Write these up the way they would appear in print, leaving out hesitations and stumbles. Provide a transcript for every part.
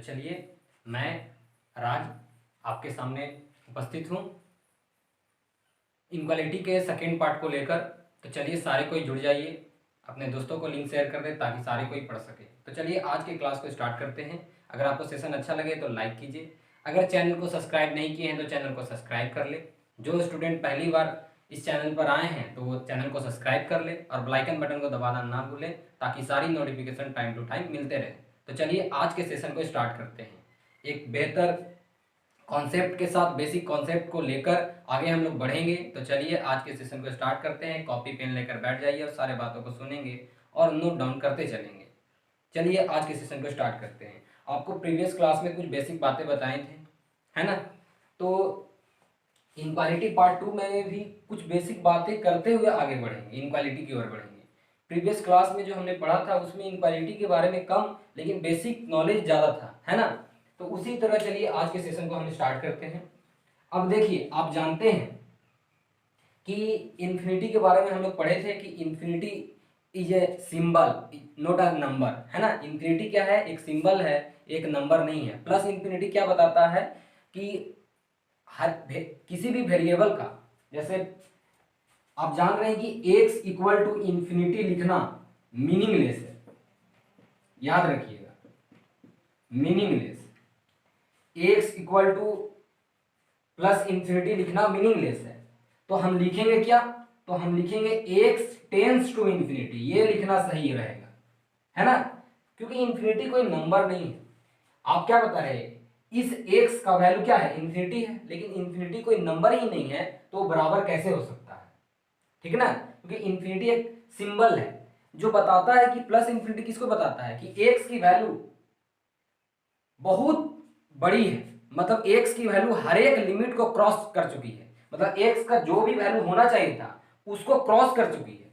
चलिए मैं राज आपके सामने उपस्थित हूँ इनक्वालिटी के सेकेंड पार्ट को लेकर। तो चलिए सारे कोई जुड़ जाइए, अपने दोस्तों को लिंक शेयर कर दें ताकि सारे कोई पढ़ सके। तो चलिए आज की क्लास को स्टार्ट करते हैं। अगर आपको सेशन अच्छा लगे तो लाइक कीजिए, अगर चैनल को सब्सक्राइब नहीं किए हैं तो चैनल को सब्सक्राइब कर ले। जो स्टूडेंट पहली बार इस चैनल पर आए हैं तो वो चैनल को सब्सक्राइब कर ले और बेल आइकन बटन को दबाना ना भूलें ताकि सारी नोटिफिकेशन टाइम टू टाइम मिलते रहे। तो चलिए आज के सेशन को स्टार्ट करते हैं। एक बेहतर कॉन्सेप्ट के साथ बेसिक कॉन्सेप्ट को लेकर आगे हम लोग बढ़ेंगे। तो चलिए आज के सेशन को स्टार्ट करते हैं। कॉपी पेन लेकर बैठ जाइए और सारे बातों को सुनेंगे और नोट डाउन करते चलेंगे। चलिए आज के सेशन को स्टार्ट करते हैं। आपको प्रीवियस क्लास में कुछ बेसिक बातें बताए थे, है ना। तो इनक्वालिटी पार्ट 2 में भी कुछ बेसिक बातें करते हुए आगे बढ़ेंगे, इनक्वालिटी की ओर बढ़ेंगे। प्रीवियस क्लास में जो हमने पढ़ा था उसमें इनक्वालिटी के बारे में कम लेकिन बेसिक नॉलेज ज़्यादा था, है ना। तो उसी तरह चलिए आज के सेशन को हम स्टार्ट करते हैं। अब देखिए, आप जानते हैं कि इन्फिनिटी के बारे में हम लोग पढ़े थे कि infinity is a symbol not a number, है ना। इन्फिनिटी क्या है? एक सिंबल है, एक नंबर नहीं है। प्लस इन्फिनिटी क्या बताता है कि हर किसी भी वेरिएबल का, जैसे आप जान रहे हैं कि x इक्वल टू इन्फिनिटी लिखना मीनिंगलेस है, याद रखिएगा, meaningless. x equal two plus infinity लिखना मीनिंगलेस है। तो हम लिखेंगे क्या? तो हम लिखेंगे x टेंस टू इन्फिनिटी, ये लिखना सही रहेगा, है ना, क्योंकि इन्फिनिटी कोई नंबर नहीं है। आप क्या बता रहे हैं? इस x का वैल्यू क्या है? इन्फिनिटी है, लेकिन इन्फिनिटी कोई नंबर ही नहीं है तो बराबर कैसे हो सकता है? ठीक है ना, क्योंकि इन्फिनिटी एक सिंबल है जो बताता है कि प्लस इन्फिनिटी किसको बताता है कि x की वैल्यू बहुत बड़ी है, मतलब x की वैल्यू हर एक लिमिट को क्रॉस कर चुकी है, मतलब x का जो भी वैल्यू होना चाहिए था उसको क्रॉस कर चुकी है।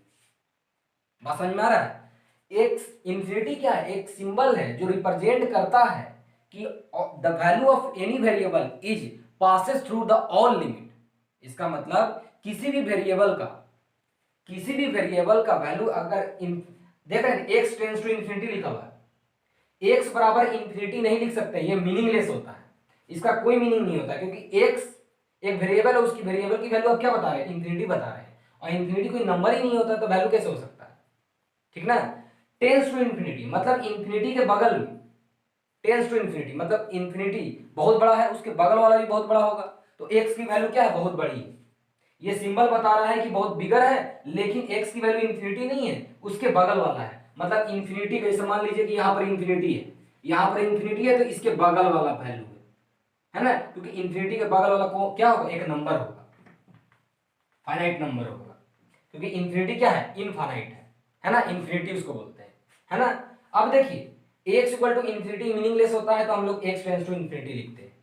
बात समझ में आ रहा है? x इन्फिनिटी क्या है? एक सिंबल है जो रिप्रेजेंट करता है कि the value of any variable is passes through the all limit. इसका मतलब किसी भी वेरिएबल का वैल्यू अगर देख रहे हैं x टेंस टू इन्फिनिटी लिखा हुआ है, x बराबर इन्फिनिटी नहीं लिख सकते, ये मीनिंगलेस होता है, इसका कोई मीनिंग नहीं होता, क्योंकि x एक वेरिएबल है, उसकी वेरिएबल की वैल्यू आप क्या बता रहे हैं? इन्फिनिटी बता रहे हैं, और इन्फिनिटी कोई नंबर ही नहीं होता तो वैल्यू कैसे हो सकता है? ठीक ना। टेंस टू इन्फिनिटी मतलब इन्फिनिटी के बगल में, टेंस टू इन्फिनिटी मतलब इन्फिनिटी बहुत बड़ा है, उसके बगल वाला भी बहुत बड़ा होगा, तो x की वैल्यू क्या है? बहुत बड़ी है। ये सिंबल बता रहा है कि बहुत बिगर है, लेकिन x की वैल्यू इन्फिनिटी नहीं है, उसके बगल वाला है। मतलब इन्फिनिटी का मान लीजिए कि यहाँ पर इन्फिनिटी है, यहाँ पर इन्फिनिटी है, तो इसके बगल वाला वैल्यू है ना, क्योंकि इन्फिनिटी के बगल वाला को क्या होगा? एक नंबर होगा, फाइनाइट नंबर होगा, क्योंकि इन्फिनिटी क्या है? इनफाइनाइट है ना, इन्फिनिटी उसको बोलते हैं, है ना। अब देखिए x equal to infinity meaningless होता है तो हम लोग x टेंड्स टू इन्फिनिटी लिखते हैं,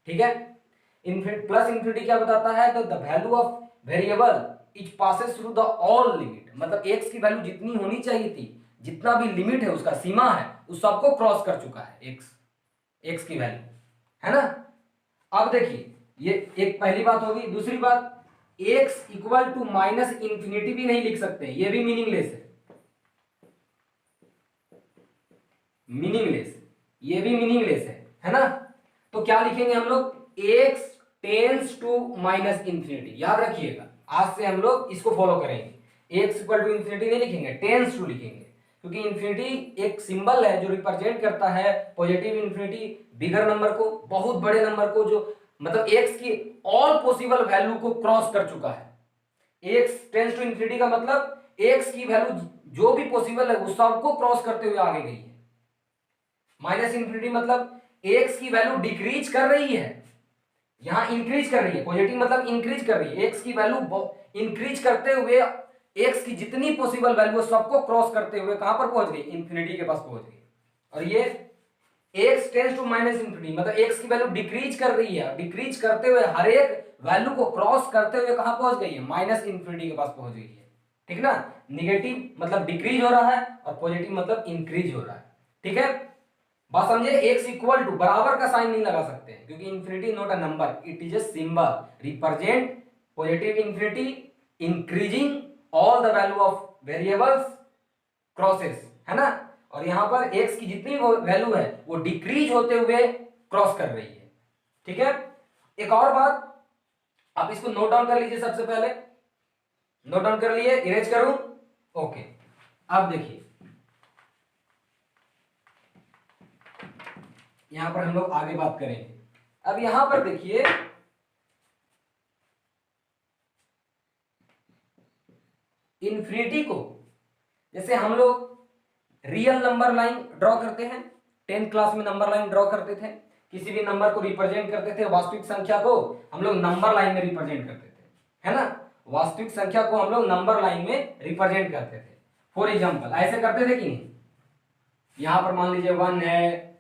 ठीक है। इन्फिनिटी प्लस इन्फिनिटी क्या बताता है? तो the value of variable is passes through the all limit, मतलब x की वैल्यू जितनी होनी चाहिए थी, जितना भी लिमिट है उसका सीमा है, उस सबको क्रॉस कर चुका है x की वैल्यू, है ना। अब देखिए ये एक पहली बात होगी। दूसरी बात, x equal to minus infinity भी नहीं लिख सकते, ये भी मीनिंगलेस है, मीनिंगलेस, ये भी मीनिंगलेस है ना। तो क्या लिखेंगे हम लोग? x tends to minus infinity, याद रखिएगा, आज से हम लोग इसको फॉलो करेंगे। x इक्वल टू इन्फिनिटी नहीं लिखेंगे, टेंस टू लिखेंगे, क्योंकि इन्फिनिटी एक सिंबल है जो रिप्रेजेंट करता है पॉजिटिव इन्फिनिटी, बिगर नंबर को, बहुत बड़े नंबर को, जो मतलब x की ऑल पॉसिबल वैल्यू को क्रॉस कर चुका है। x टेंस टू इन्फिनिटी का मतलब x की वैल्यू जो भी पॉसिबल है उस सबको क्रॉस करते हुए आगे गई है। माइनस इन्फिनिटी मतलब x की वैल्यू डिक्रीज कर रही है, यहां इंक्रीज कर रही है, पॉजिटिव मतलब इंक्रीज कर रही है, x की वैल्यू इंक्रीज करते हुए x की जितनी पॉसिबल वैल्यू सबको क्रॉस करते हुए कहां पर पहुंच गई? इन्फिनिटी के पास पहुंच गई। और ये x tends to minus infinity मतलब x की वैल्यू डिक्रीज कर रही है, डिक्रीज करते हुए हर एक वैल्यू को क्रॉस करते हुए कहां पहुंच गई है? माइनस इन्फिनिटी के पास पहुंच गई है, ठीक ना। निगेटिव मतलब डिक्रीज हो रहा है और पॉजिटिव मतलब इंक्रीज हो रहा है, ठीक है। बात समझे? x इक्वल टू बराबर का साइन नहीं लगा सकते हैं, क्योंकि infinity not a number, it is a symbol, represent positive infinity increasing all the value of variables crosses, है ना। और यहां पर x की जितनी वैल्यू है वो डिक्रीज होते हुए क्रॉस कर रही है। ठीक है, एक और बात, आप इसको नोट डाउन कर लीजिए। सबसे पहले नोट डाउन कर लिए, इरेज करूं? ओके, अब देखिए यहां पर हम लोग आगे बात करेंगे। अब यहां पर देखिए इन्फिनिटी को जैसे हम लोग रियल नंबर लाइन ड्रॉ करते हैं, 10th क्लास में नंबर लाइन ड्रॉ करते थे, किसी भी नंबर को रिप्रेजेंट करते थे, वास्तविक संख्या को हम लोग नंबर लाइन में रिप्रेजेंट करते थे, है ना। वास्तविक संख्या को हम लोग नंबर लाइन में रिप्रेजेंट करते थे। फॉर एग्जांपल ऐसे करते थे कि नहीं, यहां पर मान लीजिए 1 है,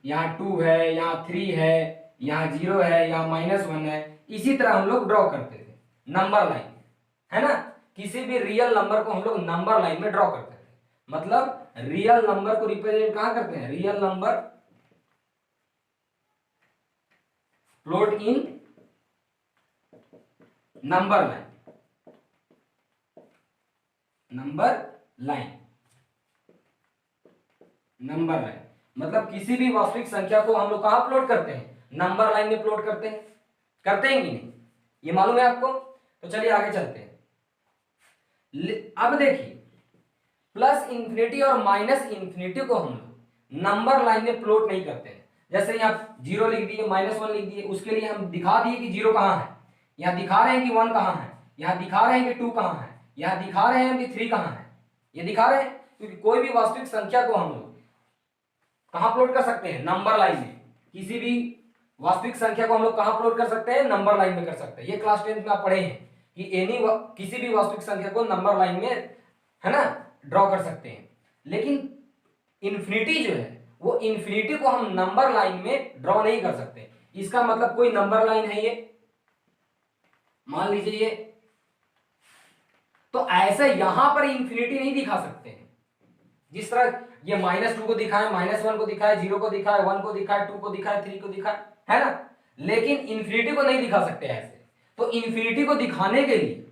यहाँ 2 है, यहाँ 3 है, यहाँ 0 है, यहाँ -1 है, इसी तरह हम लोग ड्रॉ करते थे नंबर लाइन में, है ना। किसी भी रियल नंबर को हम लोग नंबर लाइन में ड्रॉ करते थे। मतलब रियल नंबर को रिप्रेजेंट कहां करते हैं, real number plot in number line, number line, number line. मतलब किसी भी वास्तविक संख्या को हम लोग कहां प्लॉट करते हैं, नंबर लाइन में प्लॉट करते हैं। करते हैं कि नहीं, ये मालूम है आपको? तो चलिए आगे चलते हैं। अब देखिए प्लस इंफिनिटी और माइनस इंफिनिटी को हम लोग नंबर लाइन में प्लॉट नहीं करते हैं। जैसे यहाँ 0 लिख दिए, -1 लिख दिए, उसके लिए हम दिखा दिए कि 0 कहां है, यहाँ दिखा रहे हैं कि 1 कहां है, यहाँ दिखा रहे हैं कि 2 कहां है, यहाँ दिखा रहे हैं कि 3 कहां है, ये दिखा रहे हैं। क्योंकि कोई भी वास्तविक संख्या को हम लोग कहां प्लॉट कर सकते हैं, नंबर लाइन में। किसी भी वास्तविक संख्या को हम लोग कहां प्लॉट कर सकते हैं, नंबर लाइन में कर सकते हैं। ये क्लास 10th में आप पढ़े हैं कि किसी भी वास्तविक संख्या को नंबर लाइन में, है ना, ड्रॉ कर सकते हैं। लेकिन इन्फिनिटी जो है वो इन्फिनिटी को हम नंबर लाइन में ड्रॉ नहीं कर सकते। इसका मतलब कोई नंबर लाइन है ये, मान लीजिए ये, तो ऐसे यहां पर इन्फिनिटी नहीं दिखा सकते हैं। जिस तरह ये -2 को दिखाए, -1 को दिखाए, 0 को दिखाए, 1 को दिखाए, 2 को दिखाए, 3 को दिखाए, है ना। लेकिन इन्फिनिटी को नहीं दिखा सकते ऐसे। तो इन्फिनिटी को दिखाने के लिए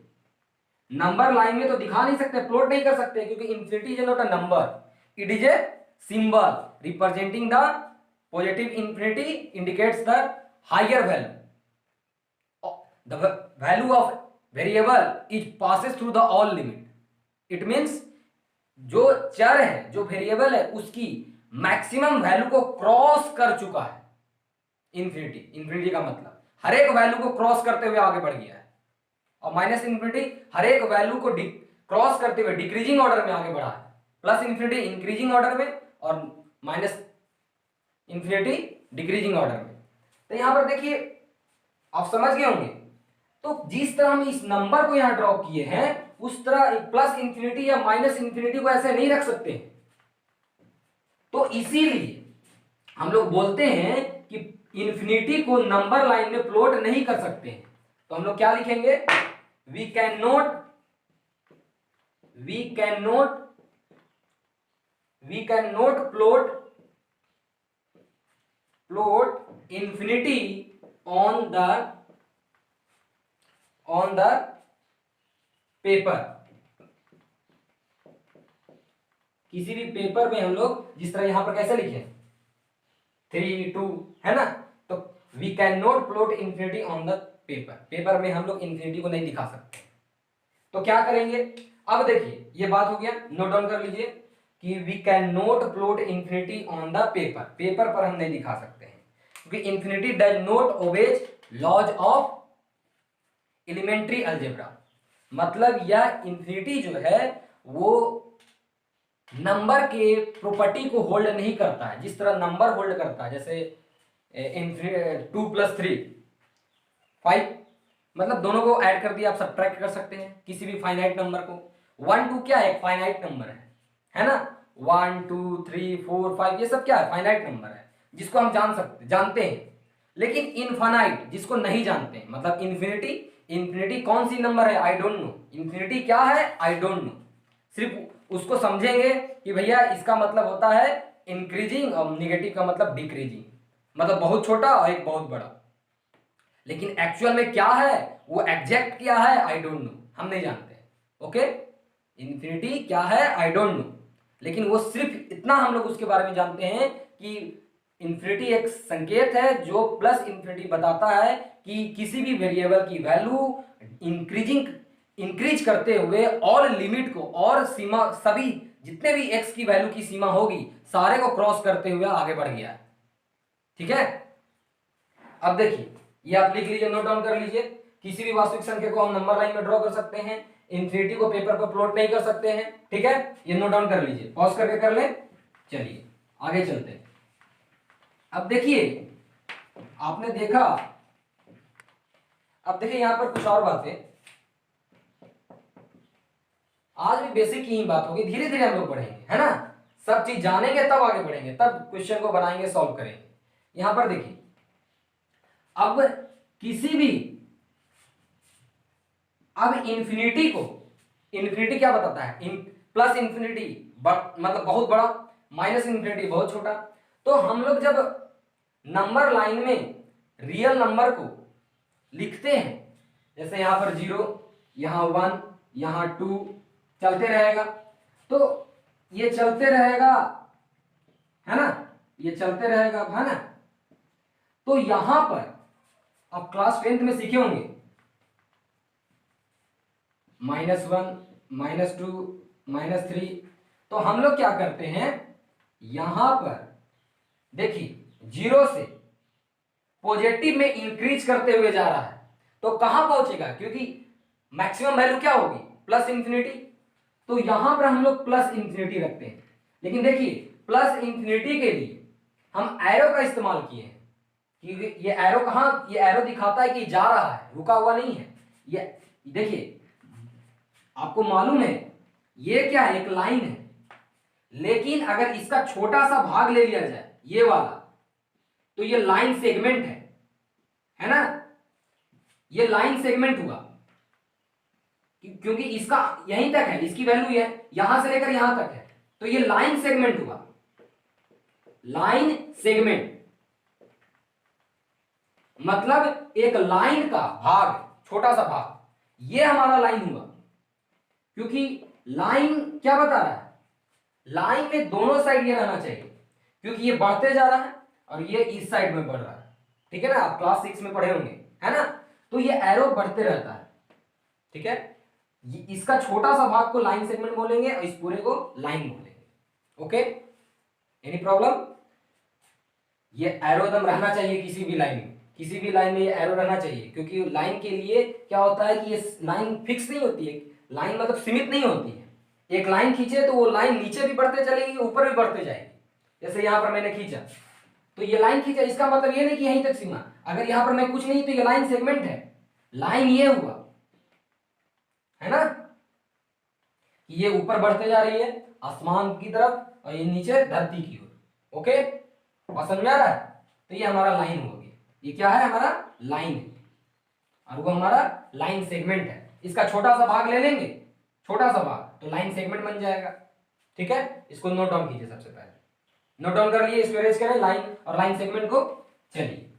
नंबर लाइन में तो दिखा नहीं सकते, प्लॉट नहीं कर सकते, क्योंकि infinity is not a number, it is a symbol representing the positive infinity indicates the higher value, the value of variable is passes through the all limit. It means जो चर है, जो वेरिएबल है, उसकी मैक्सिमम वैल्यू को cross कर चुका है इन्फिनिटी। इन्फिनिटी का मतलब हर एक वैल्यू को क्रॉस करते हुए आगे बढ़ गया है। और माइनस इन्फिनिटी हर एक वैल्यू को क्रॉस करते हुए डिक्रीजिंग ऑर्डर में आगे बढ़ा है। प्लस इन्फिनिटी इंक्रीजिंग ऑर्डर में और माइनस इन्फिनिटी डिक्रीजिंग ऑर्डर में। तो यहां पर देखिए आप समझ गए होंगे। तो जिस तरह हम इस नंबर को यहां ड्रॉ किए हैं, उस तरह प्लस इंफिनिटी या माइनस इंफिनिटी को ऐसे नहीं रख सकते। तो इसीलिए हम लोग बोलते हैं कि इंफिनिटी को नंबर लाइन में प्लॉट नहीं कर सकते हैं। तो हम लोग क्या लिखेंगे, we can not plot infinity on the paper. किसी भी पेपर में हम लोग जिस तरह यहां पर कैसे लिखे 3, 2, है ना, तो we can not plot infinity on the paper. Paper में हम लोग इंफिनिटी को नहीं दिखा सकते। तो क्या करेंगे, अब देखिए ये बात हो गया, नोट डाउन कर लीजिए कि we can not plot infinity on the paper. Paper पर हम नहीं दिखा सकते हैं क्योंकि infinity does not obeys laws of elementary algebra. मतलब यह इंफिनिटी जो है वो नंबर के प्रॉपर्टी को होल्ड नहीं करता है जिस तरह नंबर होल्ड करता है। जैसे 2 + 3 5, मतलब दोनों को ऐड कर दिया, आप सब्ट्रैक्ट कर सकते हैं किसी भी फाइनाइट नंबर को। 1, 2 क्या है, एक फाइनाइट नंबर है ना। 1, 2, 3, 4, 5 ये सब क्या है, फाइनाइट नंबर है जिसको हम जानते हैं। लेकिन इनफाइनाइट जिसको नहीं जानते हैं, मतलब इन्फिनिटी कौन सी नंबर है, आई डोंट नो। इन्फिनिटी क्या है, आई डोंट नो। सिर्फ उसको समझेंगे कि भैया इसका मतलब होता है इंक्रीजिंग और निगेटिव का मतलब डिक्रीजिंग, मतलब बहुत छोटा और एक बहुत बड़ा। लेकिन एक्चुअल में क्या है, वो एग्जैक्ट क्या है, आई डोंट नो, हम नहीं जानते। ओके, इन्फिनिटी क्या है, आई डोंट नो। लेकिन वो सिर्फ इतना हम लोग उसके बारे में जानते हैं कि इन्फिनिटी एक संकेत है जो प्लस इन्फिनिटी बताता है कि किसी भी वेरिएबल की वैल्यू इंक्रीज करते हुए और लिमिट को और सीमा सभी जितने भी x की वैल्यू की सीमा होगी सारे को क्रॉस करते हुए आगे बढ़ गया है। ठीक है, अब देखिए ये आप लिख लीजिए, नोट डाउन कर लीजिए। किसी भी वास्तविक संख्या को हम नंबर लाइन में ड्रॉ कर सकते हैं, इन्फिनिटी को पेपर पर प्लॉट नहीं कर सकते हैं। ठीक है, ये नोट डाउन कर लीजिए, पॉज करके कर ले। चलिए आगे चलते हैं। अब देखिए आपने देखा, अब देखिए यहां पर कुछ और बातें, आज भी बेसिक की ही बात होगी, धीरे धीरे हम लोग बढ़ेंगे, है ना। सब चीज जानेंगे तब आगे बढ़ेंगे, तब क्वेश्चन को बनाएंगे, सॉल्व करेंगे। यहां पर देखिए, अब किसी भी, अब इन्फिनिटी को, इन्फिनिटी क्या बताता है, प्लस इन्फिनिटी मतलब बहुत बड़ा, माइनस इन्फिनिटी बहुत छोटा। तो हम लोग जब नंबर लाइन में रियल नंबर को लिखते हैं, जैसे यहां पर 0, यहां 1, यहां 2 चलते रहेगा, तो ये चलते रहेगा, है ना, ये चलते रहेगा, है ना। तो यहां पर आप क्लास 10th में सीखे होंगे -1, -2, -3। तो हम लोग क्या करते हैं, यहां पर देखिए 0 से पॉजिटिव में इंक्रीज करते हुए जा रहा है, तो कहां पहुंचेगा, क्योंकि मैक्सिमम वैल्यू क्या होगी, प्लस इंफिनिटी। तो यहां पर हम लोग प्लस इंफिनिटी रखते हैं, लेकिन देखिए प्लस इंफिनिटी के लिए हम एरो का इस्तेमाल किए हैं, क्योंकि ये एरो कहां, ये एरो दिखाता है कि जा रहा है, रुका हुआ नहीं है। ये देखिए आपको मालूम है ये क्या है, एक लाइन है, लेकिन अगर इसका छोटा सा भाग ले लिया जाए ये वाला, तो ये लाइन सेगमेंट है ना, ये लाइन सेगमेंट हुआ, क्योंकि इसका यहीं तक है, इसकी वैल्यू है यहां से लेकर यहां तक है, तो ये लाइन सेगमेंट हुआ। लाइन सेगमेंट मतलब एक लाइन का भाग, छोटा सा भाग, ये हमारा लाइन हुआ। क्योंकि लाइन क्या बता रहा है, लाइन में दोनों साइड ये रहना चाहिए, क्योंकि ये बढ़ते जा रहा है और ये इस साइड में बढ़ रहा है। ठीक है ना, आप क्लास 6 में पढ़े होंगे, है ना। तो ये एरो बढ़ते रहता है। ठीक है, इसका छोटा सा भाग को लाइन सेगमेंट बोलेंगे और इस पूरे को लाइन बोलेंगे। Okay, any problem. ये एरो एकदम रहना चाहिए किसी भी लाइन में, किसी भी लाइन में ये एरो रहना चाहिए, क्योंकि लाइन के लिए क्या होता है कि ये लाइन फिक्स नहीं होती है, लाइन मतलब सीमित नहीं होती है। एक लाइन खींचे तो वो लाइन नीचे भी बढ़ते चलेगी, ऊपर भी बढ़ते जाएगी। जैसे यहां पर मैंने खींचा तो ये लाइन खींचा, इसका मतलब ये नहीं कि यहीं तक सीमा, अगर यहां पर मैं कुछ नहीं तो ये लाइन सेगमेंट है, लाइन ये हुआ, है ना, ये ऊपर बढ़ते जा रही है आसमान की तरफ और ये नीचे धरती की ओर। ओके, बात समझ में आ रहा है। तो ये हमारा लाइन हो गया, ये क्या है, हमारा लाइन है, और वो हमारा लाइन सेगमेंट है। इसका छोटा सा भाग ले लेंगे, छोटा सा भाग, तो लाइन सेगमेंट बन जाएगा। ठीक है, इसको नोट डाउन कीजिए, सबसे पहले नोट डाउन कर लिए, इसको अरेंज करें लाइन और लाइन सेगमेंट को। चलिए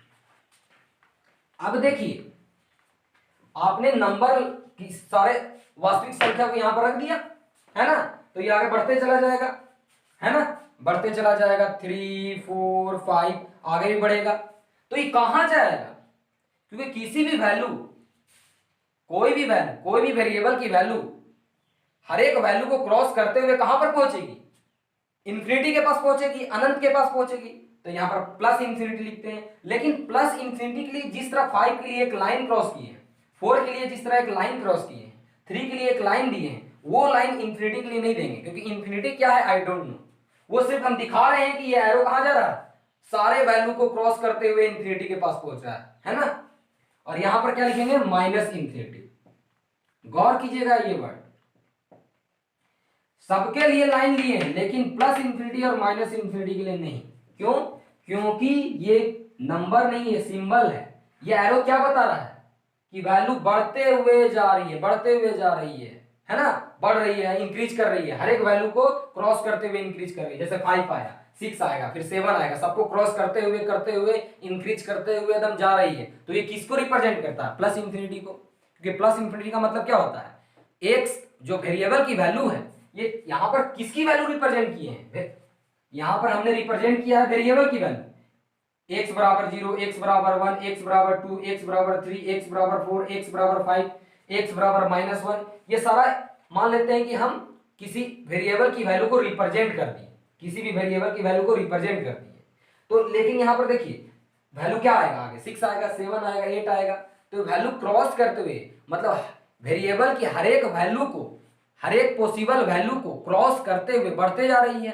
अब देखिए, आपने नंबर की सारे वास्तविक संख्या को यहां पर रख दिया, है ना, तो ये आगे बढ़ते चला जाएगा, है ना, बढ़ते चला जाएगा, 3, 4, 5 आगे भी बढ़ेगा। तो ये कहां जाएगा, क्योंकि किसी भी वैल्यू, कोई भी वेरिएबल की वैल्यू हर एक वैल्यू को क्रॉस करते हुए कहां पर पहुंचेगी, इंफिनिटी के पास पहुंचेगी, अनंत के पास पहुंचेगी। तो यहां पर प्लस इंफिनिटी लिखते हैं, लेकिन प्लस इंफिनिटी के लिए जिस तरह 5 के लिए एक लाइन क्रॉस की है, 4 के लिए जिस तरह एक लाइन क्रॉस की है, 3 के लिए एक लाइन दी है, वो लाइन इंफिनिटी के लिए नहीं देंगे, क्योंकि इंफिनिटी क्या है आई डोंट नो। वो सिर्फ हम दिखा रहे हैं कि ये एरो कहां जा रहा है, सारे वैल्यू को क्रॉस करते हुए इंफिनिटी के पास पहुंच रहा है ना। और यहां पर क्या लिखेंगे, माइनस इंफिनिटी। गौर कीजिएगा ये वर्ड, सबके लिए लाइन लिए हैं, लेकिन प्लस इंफिनिटी और माइनस इंफिनिटी के लिए नहीं। क्यों, क्योंकि ये नंबर नहीं है, सिंबल है। ये एरो क्या बता रहा है कि वैल्यू बढ़ते हुए जा रही है, बढ़ते हुए जा रही है ना, बढ़ रही है, इंक्रीज कर रही है, हर एक वैल्यू को क्रॉस करते हुए इंक्रीज कर रही है। जैसे 5 आया, 6 आएगा, फिर 7 आएगा, सबको क्रॉस करते हुए इंक्रीज करते हुए एकदम जा रही है। तो ये किसको रिप्रेजेंट करता है, प्लस इंफिनिटी को, क्योंकि प्लस इंफिनिटी का मतलब क्या होता है, एक जो वेरिएबल की वैल्यू है ये यहाँ पर किसकी वैल्यू रिप्रेजेंट किए हैं? यहाँ पर हमने रिप्रेजेंट किया है वेरिएबल की वैल्यू, x बराबर 0, x बराबर 1, x बराबर 2, x बराबर 3, x बराबर 4, x बराबर 5, x बराबर -1। ये सारा मान लेते हैं कि हम किसी वेरिएबल की वैल्यू को रिप्रेजेंट कर दिए, किसी भी वेरिएबल की वैल्यू को रिप्रेजेंट कर दिए। तो लेकिन यहाँ पर देखिए वैल्यू क्या आएगा, आगे 6 आएगा, 7 आएगा, 8 आएगा। तो वैल्यू क्रॉस करते हुए मतलब वेरिएबल की हर एक वैल्यू को, हर एक पॉसिबल वैल्यू को क्रॉस करते हुए बढ़ते जा रही है।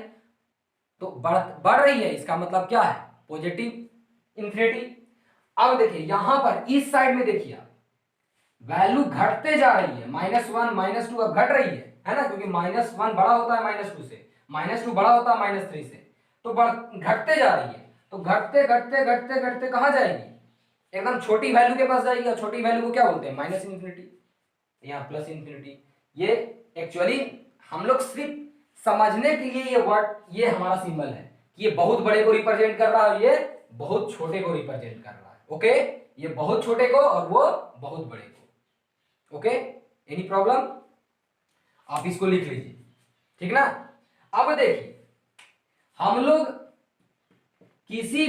तो बढ़ रही है, इसका मतलब क्या है? Positive infinity. अब देखिए यहां पर इस साइड में देखिए वैल्यू घटते जा रही है, -1 -2 अब घट रही है ना, क्योंकि -1 बड़ा होता है -2 से, -2 बड़ा होता है -3 से, तो घटते जा रही है। तो घटते घटते घटते घटते कहां जाएगी? एकदम छोटी वैल्यू के पास जाएगी। और छोटी वैल्यू को क्या बोलते हैं? माइनस इन्फिनिटी, यहाँ प्लस इन्फिनिटी। ये एक्चुअली हम लोग सिर्फ समझने के लिए ये वर्ड, ये हमारा सिंबल है कि ये बहुत बड़े को रिप्रेजेंट कर रहा है, ये बहुत छोटे को रिप्रेजेंट कर रहा है। ओके, ये बहुत छोटे को और वो बहुत बड़े को। Okay, any problem? आप इसको लिख लीजिए, ठीक ना। अब देखिए हम लोग किसी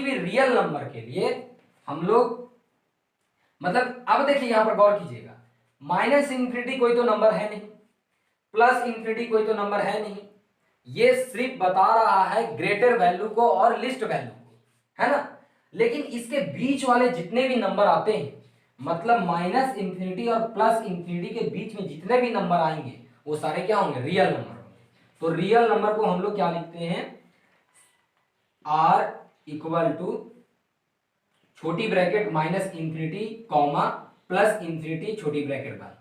भी रियल नंबर के लिए हम लोग मतलब, अब देखिए यहां पर गौर कीजिएगा, माइनस इन्फिनिटी कोई तो नंबर है नहीं, प्लस इन्फिनिटी कोई तो नंबर है नहीं। ये सिर्फ बता रहा है ग्रेटर वैल्यू को और लिस्ट वैल्यू को, है ना। लेकिन इसके बीच वाले जितने भी नंबर आते हैं, मतलब माइनस इन्फिनिटी और प्लस इन्फिनिटी के बीच में जितने भी नंबर आएंगे वो सारे क्या होंगे? रियल नंबर होंगे। तो रियल नंबर को हम लोग क्या लिखते हैं? r इक्वल टू छोटी bracket minus infinity comma plus infinity छोटी ब्रैकेट बंद।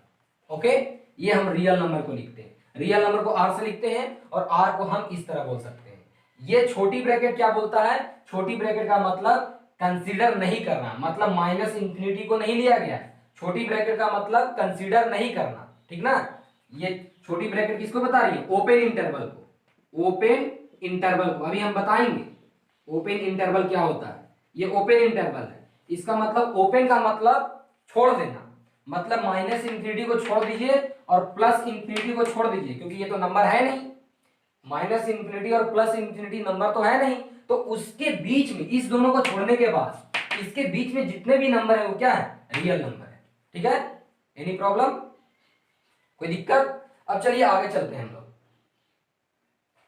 ओके, ये हम रियल नंबर को लिखते हैं। रियल नंबर को r से लिखते हैं और r को हम इस तरह बोल सकते हैं। ये छोटी ब्रैकेट क्या बोलता है? छोटी ब्रैकेट का मतलब कंसीडर नहीं करना, मतलब माइनस इन्फिनिटी को नहीं लिया गया है। छोटी ब्रैकेट का मतलब कंसीडर नहीं करना, ठीक ना। ये छोटी ब्रैकेट किसको बता रही है? ओपन इंटरवल को। ओपन इंटरवल को अभी हम बताएंगे ओपन इंटरवल क्या होता है। ये ओपन इंटरवल है, इसका मतलब ओपन का मतलब छोड़ देना, मतलब माइनस इन्फिनिटी को छोड़ दीजिए और प्लस इन्फिनिटी को छोड़ दीजिए, क्योंकि ये तो नंबर है नहीं। माइनस इन्फिनिटी और प्लस इन्फिनिटी नंबर तो है नहीं, तो उसके बीच में, इस दोनों को छोड़ने के बाद इसके बीच में जितने भी नंबर है वो क्या है? रियल नंबर है, ठीक है। Any problem? कोई दिक्कत? अब चलिए आगे चलते हैं हम लोग।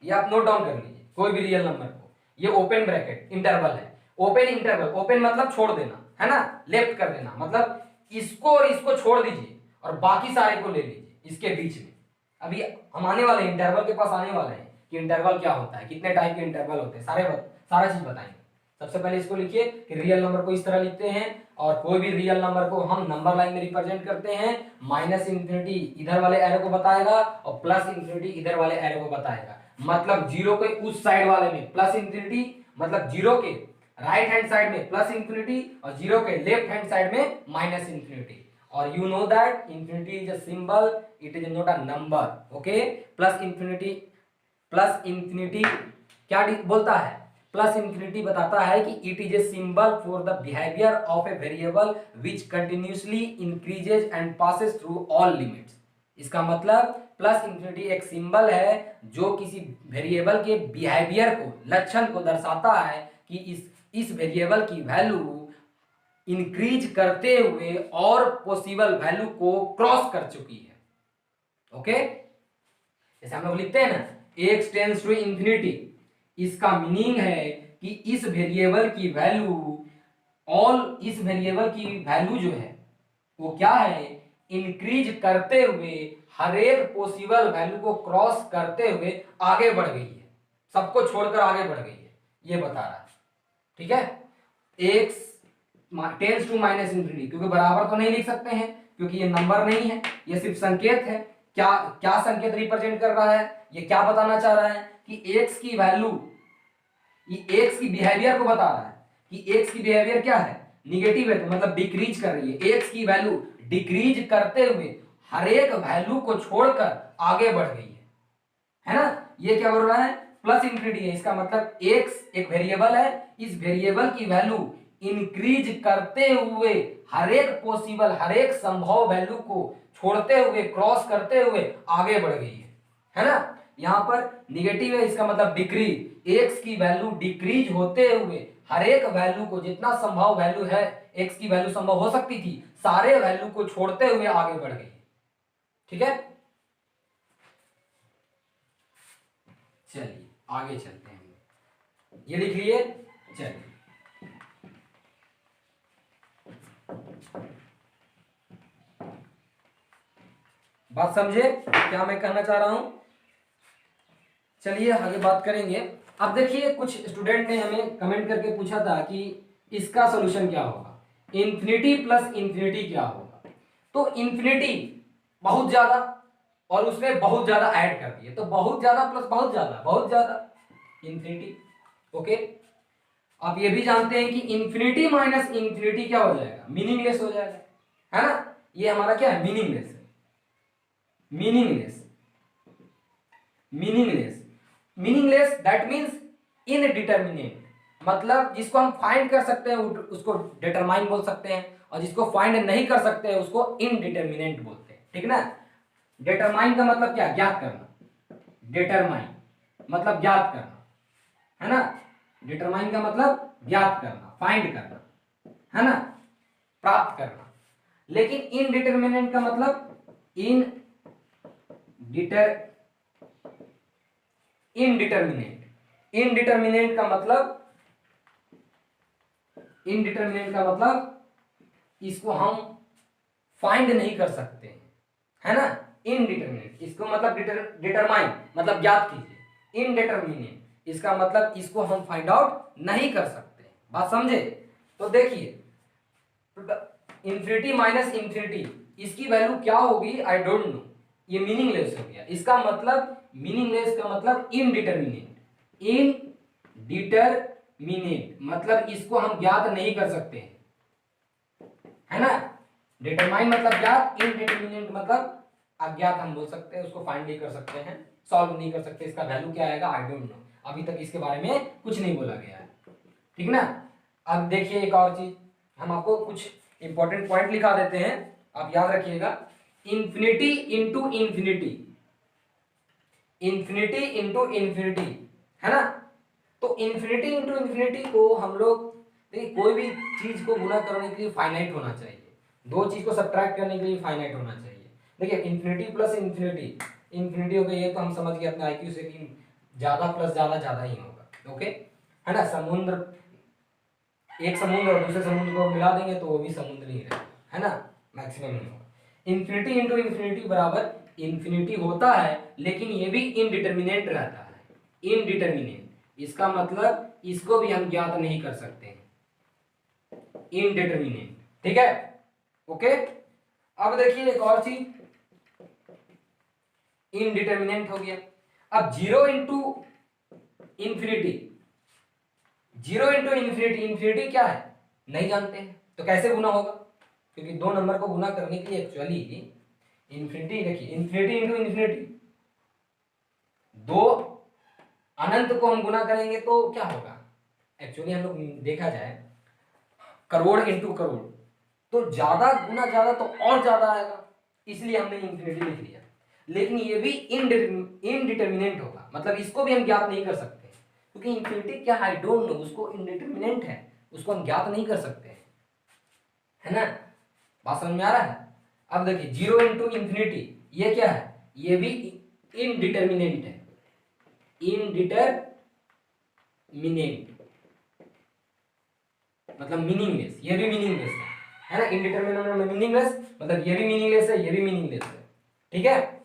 ये आप नोट डाउन कर लीजिए, कोई भी रियल नंबर को, ये ओपन ब्रैकेट इंटरवल है। ओपन इंटरवल, ओपन मतलब छोड़ देना, है ना, लेफ्ट कर देना, मतलब इसको और इसको छोड़ दीजिए और बाकी सारे को ले लीजिए इसके बीच में। अभी हम आने वाले इंटरवल के पास आने वाले हैं कि इंटरवल क्या होता है, कितने टाइप के इंटरवल होते हैं, सारा चीज बताएंगे। सबसे पहले इसको लिखिए कि रियल नंबर को इस तरह लिखते हैं, और कोई भी रियल नंबर को हम नंबर लाइन में रिप्रेजेंट करते हैं। माइनस इन्फिनिटी इधर वाले एरो को बताएगा और प्लस इन्फिनिटी इधर वाले एरो को बताएगा। मतलब जीरो के उस साइड वाले में प्लस इन्फिनिटी, मतलब जीरो के राइट हैंड साइड में प्लस इन्फिनिटी और जीरो के लेफ्ट हैंड साइड में माइनस इन्फिनिटी। और you know that infinity is a symbol, it is not a number. okay, plus infinity क्या बोलता है? प्लस इन्फिनिटी बताता है कि it is a symbol for the behaviour of a variable which continuously increases and passes through all limits. इसका मतलब plus infinity एक symbol है जो किसी वेरिएबल के बिहेवियर को, लक्षण को दर्शाता है कि इस वेरिएबल की वैल्यू इंक्रीज करते हुए और पॉसिबल वैल्यू को क्रॉस कर चुकी है। ओके, जैसे हम लोग लिखते हैं ना x टेंड्स टू इंफिनिटी, इसका मीनिंग है कि इस वेरिएबल की वैल्यू, इस वेरिएबल की वैल्यू जो है वो क्या है? इंक्रीज करते हुए हर एक पॉसिबल वैल्यू को क्रॉस करते हुए आगे बढ़ गई है, सबको छोड़कर आगे बढ़ गई है, ये बता रहा है, ठीक है। x tends to minus infinity, क्योंकि बराबर तो नहीं लिख सकते हैं क्योंकि ये नंबर नहीं है, ये सिर्फ संकेत है। क्या संकेत रिप्रेजेंट कर रहा है? ये क्या बताना चाह रहा है कि x की वैल्यू, ये x की बिहेवियर को बता रहा है कि x की बिहेवियर क्या है? निगेटिव है, तो मतलब डिक्रीज कर रही है। x की वैल्यू डिक्रीज करते हुए हर एक वैल्यू को छोड़कर आगे बढ़ गई है ना। ये क्या बोल रहा है? प्लस इन्फिनिटी है, इसका मतलब x एक वेरिएबल है, इस वेरिएबल की वैल्यू इंक्रीज करते हुए हर एक पॉसिबल, हर एक संभव वैल्यू को छोड़ते हुए, क्रॉस करते हुए आगे बढ़ गई है ना। यहाँ पर निगेटिव है, इसका मतलब डिक्रीज, एक्स की वैल्यू डिक्रीज होते हुए हर एक वैल्यू को, जितना संभव वैल्यू है, एक्स की वैल्यू संभव हो सकती थी, सारे वैल्यू को छोड़ते हुए आगे बढ़ गई। ठीक है, चलिए आगे चलते हैं, ये लिख लिए। चलिए बात समझे क्या मैं कहना चाह रहा हूं। चलिए आगे बात करेंगे। अब देखिए कुछ स्टूडेंट ने हमें कमेंट करके पूछा था कि इसका सॉल्यूशन क्या होगा, इंफिनिटी प्लस इंफिनिटी क्या होगा। तो इंफिनिटी बहुत ज्यादा और उसमें बहुत ज्यादा ऐड कर दिए, तो बहुत ज्यादा प्लस बहुत ज्यादा, बहुत ज्यादा इंफिनिटी। ओके, आप ये भी जानते हैं कि इंफिनिटी माइनस इंफिनिटी क्या हो जाएगा, मीनिंगलेस हो जाएगा, है ना। ये हमारा क्या है, मीनिंगलेस है, meaningless, meaningless, meaningless that means indeterminate, मतलब जिसको हम फाइंड कर सकते हैं उसको डिटरमाइन बोल सकते हैं, और जिसको फाइंड नहीं कर सकते हैं उसको इनडिटर्मिनेट बोलते हैं। ठीक ना। डिटरमाइन का मतलब क्या, ज्ञात करना, डिटरमाइन मतलब ज्ञात करना, है ना। डिटरमाइन का मतलब ज्ञात करना, फाइंड करना, है ना, प्राप्त करना। लेकिन इनडिटर्मिनेट का मतलब इनडिटर्मिनेट का मतलब, इनडिटर्मिनेट का मतलब इसको हम फाइंड नहीं कर सकते हैं, है ना। इनडिटर्मिनेट इसको मतलब डिटरमाइन मतलब ज्ञात कीजिए, इनडिटर्मिनेट इसका मतलब इसको हम फाइंड आउट नहीं कर सकते। बात समझे। तो देखिए इंफिनिटी माइनस इंफिनिटी, इसकी वैल्यू क्या होगी आई डोंट नो, ये मीनिंगलेस हो गया। इसका मतलब मीनिंगलेस का मतलब इनडिटर्मिनेट, इनडिटर्मिनेट मतलब इसको हम ज्ञात नहीं कर सकते हैं, है ना। डिटरमाइन मतलब ज्ञात, इनडिटर्मिनेट मतलब अज्ञात हम बोल सकते हैं, उसको फाइंड नहीं कर सकते हैं, सॉल्व नहीं कर सकते, इसका वैल्यू क्या आएगा आई डोंट नो, अभी तक इसके बारे में कुछ नहीं बोला गया है। ठीक ना। अब देखिए एक और चीज, हम आपको कुछ इंपॉर्टेंट पॉइंट लिखा देते हैं, आप याद रखिएगा। Infinity into infinity, infinity into infinity, है ना। तो इंफिनिटी इंटू इंफिनिटी को हम लोग, देखिए कोई भी चीज को गुना करने के लिए फाइनाइट होना चाहिए, दो चीज को सब्ट्रैक्ट करने के लिए फाइनाइट होना चाहिए। देखिए इंफिनिटी प्लस इंफिनिटी, इंफिनिटी हो गई, ये तो हम समझ गए अपने आईक्यू से कि ज्यादा प्लस ज्यादा ज्यादा ही होगा। ओके, है ना। समुद्र, एक समुद्र और दूसरे समुद्र को मिला देंगे तो वो भी समुद्र ही रहेगा, है ना, मैक्सिमम नहीं होगा। इंफिनिटी इंटू इंफिनिटी बराबर इंफिनिटी होता है, लेकिन ये भी इनडिटर्मिनेट रहता है, इनडिटर्मिनेट, इसका मतलब इसको भी हम ज्ञात नहीं कर सकते हैं, इनडिटर्मिनेट। ठीक है, ओके। अब देखिए एक और चीज, इनडिटर्मिनेट हो गया। अब zero into infinity, zero into infinity, infinity क्या है नहीं जानते हैं, तो कैसे गुना होगा, क्योंकि दो नंबर को गुना करने के लिए एक्चुअली इंफिनिटी, देखिए इंफिनिटी इंटू इंफिनिटी, दो अनंत को हम गुना करेंगे तो क्या होगा, एक्चुअली हम लोग देखा जाए करोड़ इंटू करोड़, तो ज्यादा गुना ज्यादा तो और ज्यादा आएगा, इसलिए हमने इंफिनिटी लिख दिया। लेकिन ये भी इनडिटर्मिनेंट होगा, मतलब इसको भी हम ज्ञात नहीं कर सकते, क्योंकि इंफिनिटी क्या है आई डोंट नो, उसको इनडिटर्मिनेंट है, उसको हम ज्ञात नहीं कर सकते, है ना। बात समझ में आ रहा है। अब देखिए जीरो इंटू इंफिनिटी, ये क्या है, ये भी इनडिटर्मिनेंट है, इनडिटर्मिनेंट मतलब मीनिंगलेस, ये भी मीनिंगलेस है ना। इनडिटर्मिनेंट में मीनिंगलेस मतलब ये भी मीनिंगलेस है, ये भी मीनिंगलेस है। ठीक है।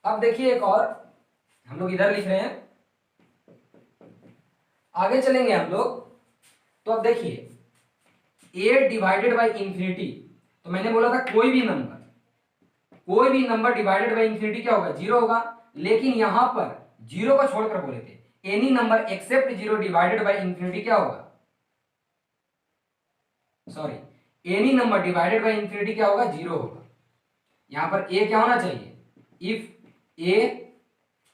अब देखिए एक और, हम लोग इधर लिख रहे हैं, आगे चलेंगे हम लोग। तो अब देखिए a डिवाइडेड बाई इंफिनिटी, तो मैंने बोला था कोई भी नंबर डिवाइडेड बाई इंफिनिटी क्या होगा, जीरो होगा। लेकिन यहां पर जीरो को छोड़कर बोले थे, any number except zero divided by infinity क्या होगा, sorry, any number divided by infinity क्या होगा, जीरो होगा। यहां पर a क्या होना चाहिए, इफ a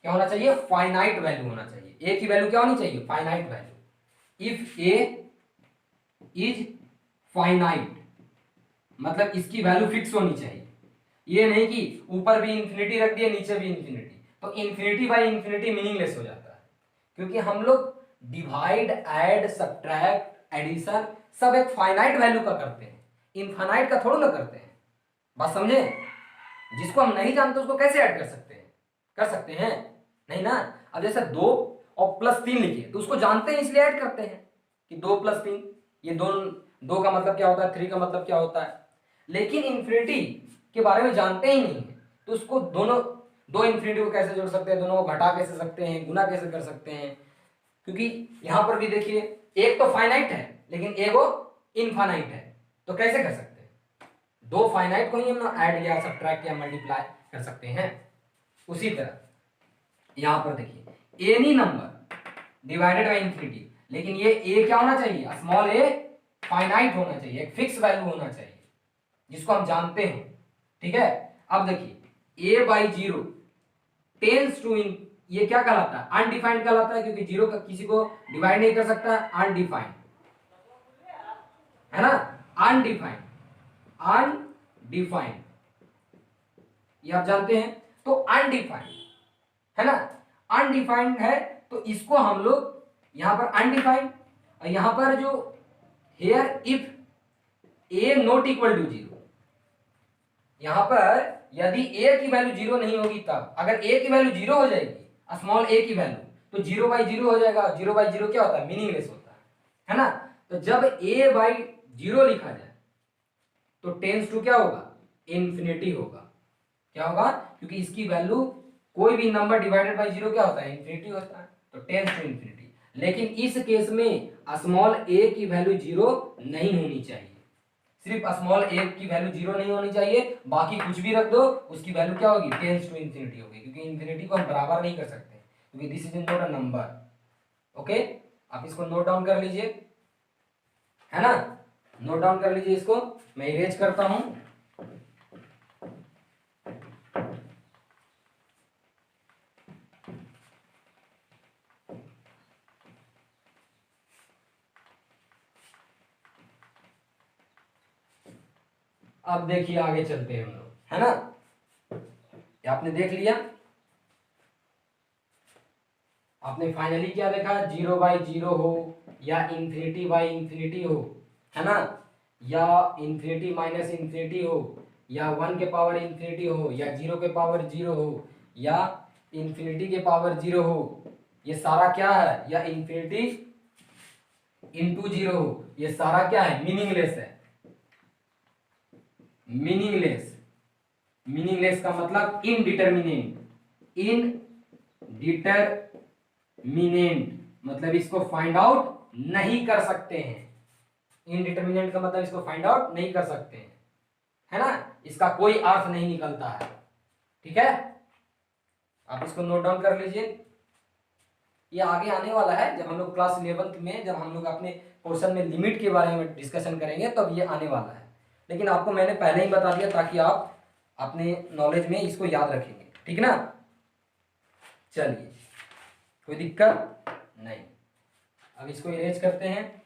क्या होना चाहिए, फाइनाइट वैल्यू होना चाहिए, a की वैल्यू क्या होनी चाहिए, finite value. If a is finite मतलब इसकी वैल्यू फिक्स होनी चाहिए, ये नहीं कि ऊपर भी इंफिनिटी रख दिया नीचे भी इंफिनिटी, तो इंफिनिटी बाई इंफिनिटी मीनिंगलेस हो जाता है, क्योंकि हम लोग डिवाइड, ऐड, सब्ट्रैक्ट, एडिशन सब एक फाइनाइट वैल्यू का करते हैं, इनफाइनाइट का थोड़ा ना करते हैं। बात समझे? जिसको हम नहीं जानते उसको कैसे ऐड कर सकते हैं? कर सकते हैं नहीं ना। अब जैसे 2 और +3 लिखिए तो उसको जानते हैं इसलिए ऐड करते हैं कि 2 + 3, ये 2 का मतलब क्या होता है, 3 का मतलब क्या होता है। लेकिन इंफिनिटी के बारे में जानते ही नहीं है तो उसको दो इंफिनिटी को कैसे जोड़ सकते हैं, दोनों को घटा कैसे सकते हैं, गुना कैसे कर सकते हैं, क्योंकि यहां पर भी देखिए एक तो फाइनाइट है लेकिन एक वो इनफाइनाइट है, तो कैसे कर सकते हैं? दो फाइनाइट को ही हम ऐड या सब्ट्रैक्ट या मल्टीप्लाई कर सकते हैं। उसी तरह यहां पर देखिए any number divided by infinity, लेकिन ये ए क्या होना चाहिए, स्मॉल ए फाइनाइट होना चाहिए, एक फिक्स वैल्यू होना चाहिए जिसको हम जानते हैं। ठीक है, अब देखिए a बाई 0 टेंस टू इन, ये क्या कहलाता है, अनडिफाइंड कहलाता है, क्योंकि 0 का किसी को डिवाइड नहीं कर सकता, अनडिफाइंड है ना, अनडिफाइंड, अनडिफाइंड ये आप जानते हैं। तो अनडिफाइंड है ना, अनडिफाइंड है तो इसको हम लोग यहां पर अनडिफाइंड, और यहां पर जो here if a not equal to 0, यहां पर यदि a की वैल्यू 0 नहीं होगी तब, अगर a की वैल्यू 0 हो जाएगी, स्मॉल a की वैल्यू, तो 0/0 हो जाएगा। 0/0 क्या होता है, मीनिंगलेस होता है ना। तो जब a/0 लिखा जाए तो टेंस टू क्या होगा, इंफिनिटी होगा। क्या होगा, क्योंकि इसकी वैल्यू कोई भी नंबर डिवाइडेड बाय 0 क्या होता है, इंफिनिटी होता है, तो टेंस टू इंफिनिटी। लेकिन इस केस में स्मॉल a की वैल्यू 0 नहीं होनी चाहिए, सिर्फ स्मॉल a की वैल्यू 0 नहीं होनी चाहिए, बाकी कुछ भी रख दो उसकी वैल्यू क्या होगी, टेंस टू इंफिनिटी होगी, क्योंकि इंफिनिटी को हम बराबर नहीं कर सकते, क्योंकि this is not a number. Okay, आप इसको नोट डाउन कर लीजिए, है ना, नोट डाउन कर लीजिए इसको, मैं इरेज करता हूं। अब देखिए आगे चलते हैं हम लोग, है ना, ये आपने देख लिया, आपने फाइनली क्या देखा, 0/0 हो या इंफिनिटी हो, है ना, या इंफिनिटी माइनस इंफिनिटी हो, या 1 के पावर इंफिनिटी हो, या 0 के पावर 0 हो, या इंफिनिटी के पावर 0 हो, ये सारा क्या है, या इंफिनिटी इंटू 0 हो, ये सारा क्या है, मीनिंगलेस है। मीनिंगलेस, मीनिंगलेस का मतलब इनडिटरमिनेट, इनडिटरमिनेट मतलब इसको फाइंड आउट नहीं कर सकते हैं। इनडिटरमिनेट का मतलब इसको फाइंड आउट नहीं कर सकते हैं, है ना, इसका कोई अर्थ नहीं निकलता है। ठीक है, आप इसको नोट डाउन कर लीजिए, ये आगे आने वाला है जब हम लोग क्लास 11th में, जब हम लोग अपने पोर्शन में लिमिट के बारे में डिस्कशन करेंगे तब ये आने वाला है, लेकिन आपको मैंने पहले ही बता दिया ताकि आप अपने नॉलेज में इसको याद रखेंगे। ठीक ना, चलिए कोई दिक्कत नहीं, अब इसको इरेज करते हैं,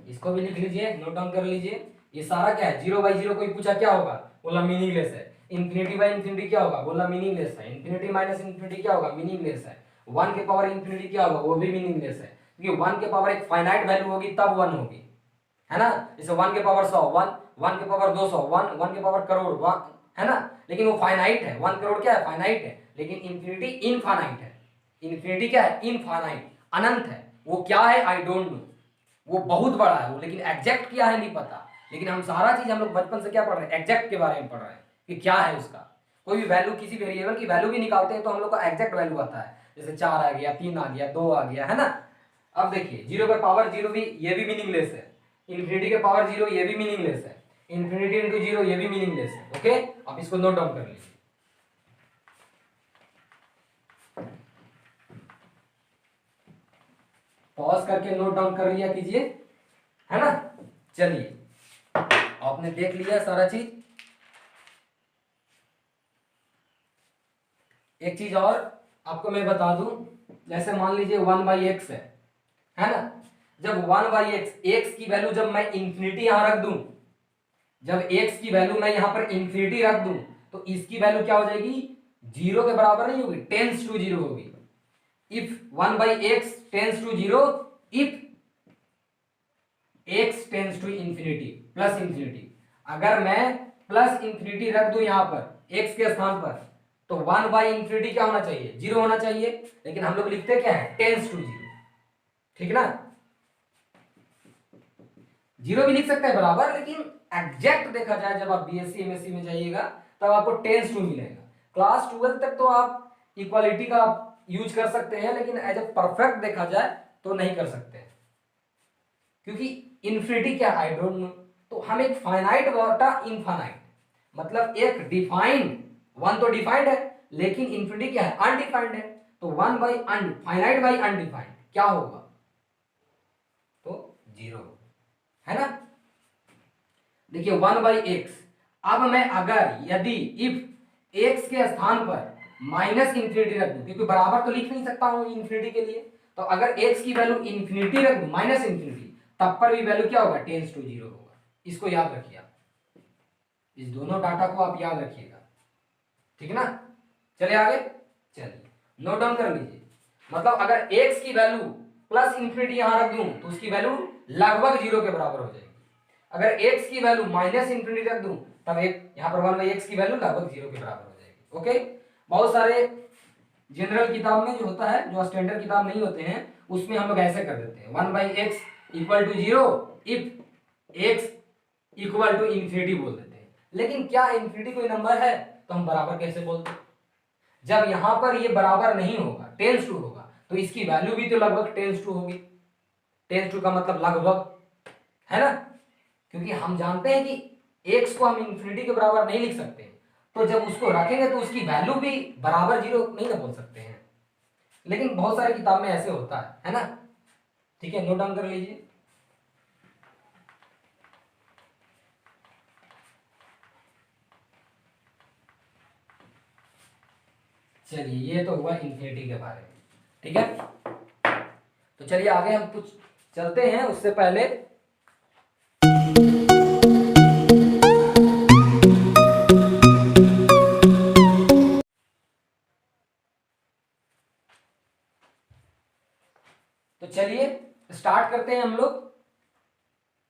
इसको भी लिख लीजिए, नोट डाउन कर लीजिए। ये सारा क्या है, 0/0 कोई पूछा क्या होगा, बोला मीनिंगलेस है। इंफिनिटी बाई इंफिनिटी क्या होगा, बोला मीनिंगलेस है। इंफिनिटी माइनस इंफिनिटी क्या होगा, मीनिंगलेस है। 1 के पावर इंफिनिटी क्या होगा, वो भी मीनिंगलेस है, क्योंकि 1 के पावर एक फाइनाइट वैल्यू होगी तब 1 होगी, है ना। जैसे 1 के पावर 100, 1 के पावर 200, 1 के पावर करोड़, 1 है ना, लेकिन वो फाइनाइट है। 1 करोड़ क्या है, फाइनाइट है, लेकिन इंफिनिटी इनफाइनाइट है। इंफिनिटी क्या है, इनफाइनाइट, अनंत है। वो क्या है, आई डोंट नो, वो बहुत बड़ा है वो, लेकिन एग्जैक्ट क्या है नहीं पता। लेकिन हम सारा चीज हम लोग बचपन से क्या पढ़ रहे हैं, एग्जैक्ट के बारे में पढ़ रहे हैं कि क्या है उसका। कोई भी वैल्यू, किसी वेरिएबल की वैल्यू भी निकालते हैं तो हम लोग का एग्जैक्ट वैल्यू आता है, जैसे 4 आ गया, 3 आ गया, 2 आ गया, है ना। अब देखिए 0 के पावर 0 भी, ये भी मीनिंगलेस है। इंफिनिटी के पावर 0 ये भी मीनिंगलेस है। इंफिनिटी इंटू 0 ये भी मीनिंगलेस है। ओके, आप इसको नोट डाउन कर लीजिए। पॉज करके नोट डाउन कर लिया कीजिए, है ना। चलिए आपने देख लिया सारा चीज। एक चीज और आपको मैं बता दूं, जैसे मान लीजिए 1/x है ना। जब 1/x, x की वैल्यू जब मैं इंफिनिटी यहां रख दूं जब x की वैल्यू मैं यहां पर इंफिनिटी रख दूं तो इसकी वैल्यू क्या हो जाएगी, 0 के बराबर नहीं होगी, टेंस टू 0 होगी। If 1/x tends to 0, if x tends to infinity, plus infinity. अगर मैं प्लस इंफिनिटी रख दूं यहां पर x के स्थान पर तो 1/इंफिनिटी क्या होना चाहिए, 0 होना चाहिए, लेकिन हम लोग लिखते क्या है, टेंस टू 0। ठीक ना, 0 भी लिख सकते हैं बराबर, लेकिन एग्जैक्ट देखा जाए जब आप बीएससी एमएससी में जाइएगा तब आपको टेंस टू मिलेगा। क्लास 12 तक तो आप इक्वालिटी का यूज कर सकते हैं, लेकिन एज ए परफेक्ट देखा जाए तो नहीं कर सकते, क्योंकि इन्फिनिटी क्या, आई डोंट नो। तो हम एक फाइनाइट बटा इनफाइनाइट, मतलब एक डिफाइंड, वन तो डिफाइंड है लेकिन इन्फिनिटी क्या है, अनडिफाइंड है। तो 1/, फाइनाइट बाई अनडिफाइंड क्या होगा, तो 0 है ना। देखिए 1/x, अब मैं अगर यदि इफ x के स्थान पर माइनस इंफिनिटी रख दूं, क्योंकि बराबर तो लिख नहीं सकता हूं इंफिनिटी के लिए, तो अगर x की वैल्यू इंफिनिटी रख दूं, माइनस इंफिनिटी, तब पर भी वैल्यू क्या होगा, टेंस टू 0 होगा। इसको याद रखिए आप, इस दोनों डाटा को आप याद रखिएगा, ठीक है ना। चलिए आगे, चलिए नोट डाउन कर लीजिए। मतलब अगर x की वैल्यू प्लस इंफिनिटी यहां रख दूं तो उसकी वैल्यू लगभग 0 के बराबर हो जाएगी। अगर x की वैल्यू माइनस इंफिनिटी रख दूं तब एक यहां पर 1/x की वैल्यू लगभग 0 के बराबर हो जाएगी। ओके, बहुत सारे जनरल किताब में जो होता है, जो स्टैंडर्ड किताब नहीं होते हैं, उसमें हम लोग ऐसे कर देते हैं 1/x equal to 0 if x equal to infinity बोल देते हैं। लेकिन क्या इंफिनिटी कोई नंबर है, तो हम बराबर कैसे बोलते हैं। जब यहां पर ये बराबर नहीं होगा, टेंस टू होगा, तो इसकी वैल्यू भी तो लगभग टेंस टू होगी। टेंस टू का मतलब लगभग, है ना, क्योंकि हम जानते हैं कि x को हम इंफिनिटी के बराबर नहीं लिख सकते, तो जब उसको रखेंगे तो उसकी वैल्यू भी बराबर 0 नहीं ना बोल सकते हैं। लेकिन बहुत सारे किताब में ऐसे होता है ना। ठीक है, नोट डाउन कर लीजिए। चलिए ये तो हुआ इंफिनिटी के बारे में, ठीक है। तो चलिए आगे हम कुछ चलते हैं, उससे पहले तो चलिए स्टार्ट करते हैं हम लोग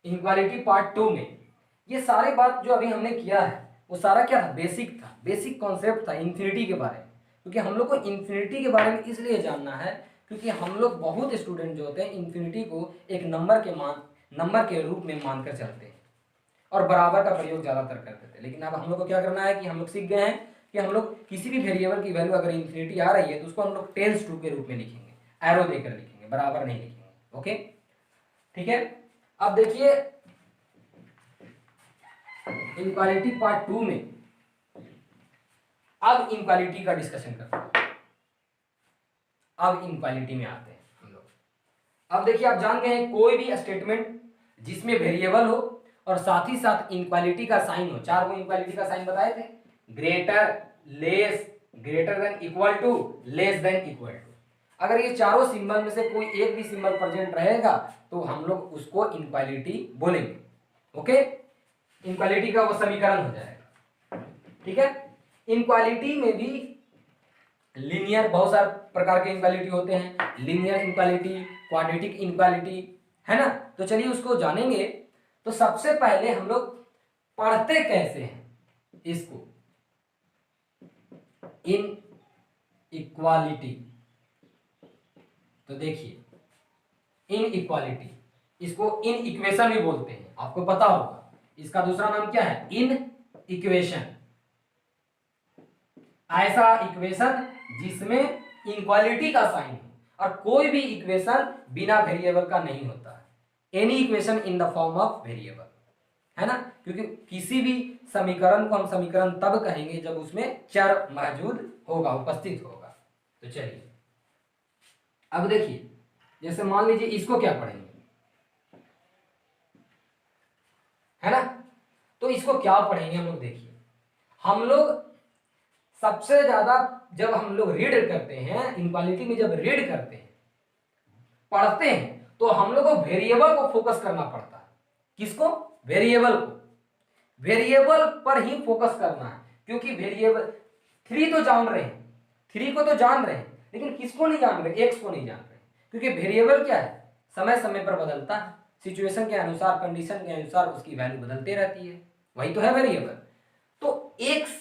इनक्वालिटी पार्ट 2 में। ये सारे बात जो अभी हमने किया है वो सारा क्या था, बेसिक था, बेसिक कॉन्सेप्ट था इन्फिनिटी के बारे में। क्योंकि हम लोग को इन्फिनिटी के बारे में इसलिए जानना है क्योंकि हम लोग बहुत स्टूडेंट जो होते हैं इन्फिनिटी को एक नंबर के रूप में मानकर चलते हैं और बराबर का प्रयोग ज़्यादातर करते थे। लेकिन अब हम लोग को क्या करना है कि हम लोग सीख गए हैं कि हम लोग किसी भी वेरिएबल की वैल्यू अगर इन्फिनिटी आ रही है तो उसको हम लोग टेंस टू के रूप में लिखेंगे, एरो देकर लिखेंगे, बराबर नहीं लिखेंगे। ओके, ठीक है। अब देखिए इनक्वालिटी पार्ट 2 में अब इनक्वालिटी का डिस्कशन करते हैं। अब इनक्वालिटी में आते हैं हम लोग। अब देखिए आप जान गए हैं कोई भी स्टेटमेंट जिसमें वेरिएबल हो और साथ ही साथ इनक्वालिटी का साइन हो, 4 को इनक्वालिटी का साइन बताए थे, greater, less, greater than equal to, less than equal to. अगर ये चारों सिंबल में से कोई एक भी सिंबल प्रेजेंट रहेगा तो हम लोग उसको इनक्वालिटी बोलेंगे। ओके, इनक्वालिटी का वो समीकरण हो जाएगा, ठीक है। इनक्वालिटी में भी लीनियर बहुत सारे प्रकार के इनक्वालिटी होते हैं, लीनियर इनक्वालिटी, क्वाड्रेटिक इनक्वालिटी, है ना। तो चलिए उसको जानेंगे। तो सबसे पहले हम लोग पढ़ते कैसे हैं इसको, इन इक्वालिटी। तो देखिए इन इक्वालिटी, इसको इन इक्वेशन भी बोलते हैं, आपको पता होगा। इसका दूसरा नाम क्या है, इन इक्वेशन। ऐसा इक्वेशन जिसमें इनक्वालिटी का साइन हो और कोई भी इक्वेशन बिना वेरिएबल का नहीं होता है। Any equation in the form of variable, है ना, क्योंकि किसी भी समीकरण को हम समीकरण तब कहेंगे जब उसमें चर मौजूद होगा, उपस्थित होगा। तो चलिए अब देखिए, जैसे मान लीजिए इसको क्या पढ़ेंगे, है ना। तो इसको क्या पढ़ेंगे हम लोग, देखिए हम लोग सबसे ज्यादा जब हम लोग रीड करते हैं इनक्वालिटी में, जब रीड करते हैं, पढ़ते हैं, तो हम लोग को वेरिएबल को फोकस करना पड़ता है। किसको, वेरिएबल को। वेरिएबल पर ही फोकस करना है, क्योंकि वेरिएबल 3 तो जान रहे हैं, 3 को तो जान रहे हैं, लेकिन किसको नहीं जान रहे, एक्स को नहीं जान रहे, क्योंकि वेरिएबल क्या है, समय समय पर बदलता है, सिचुएशन के अनुसार, कंडीशन के अनुसार उसकी वैल्यू बदलती रहती है, वही तो है वेरिएबल। तो एक्स,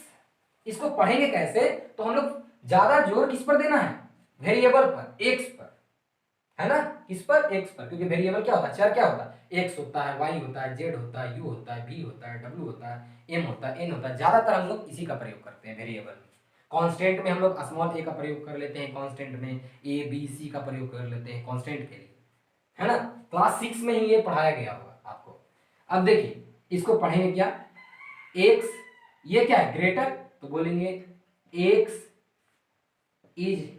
इसको पढ़ेंगे कैसे, तो हम लोग ज्यादा जोर किस पर देना है, वेरिएबल पर, एक्स पर, है ना, किस पर, एक्स पर, क्योंकि वेरिएबल क्या होता है, चर क्या होता है, एक्स होता है, वाई होता है, जेड होता है, यू होता है, वी होता है, डब्ल्यू होता है, एम होता है, एन होता है, ज्यादातर हम लोग इसी का प्रयोग करते हैं वेरिएबल में। कांस्टेंट में हम लोग स्मॉल ए का प्रयोग कर लेते हैं, कांस्टेंट में ए बी सी का प्रयोग कर लेते हैं कांस्टेंट के लिए, है ना, क्लास 6 में ही ये पढ़ाया गया होगा आपको। अब देखिए इसको पढ़ेंगे क्या, एक्स, ये क्या है, ग्रेटर, तो बोलेंगे एक्स इज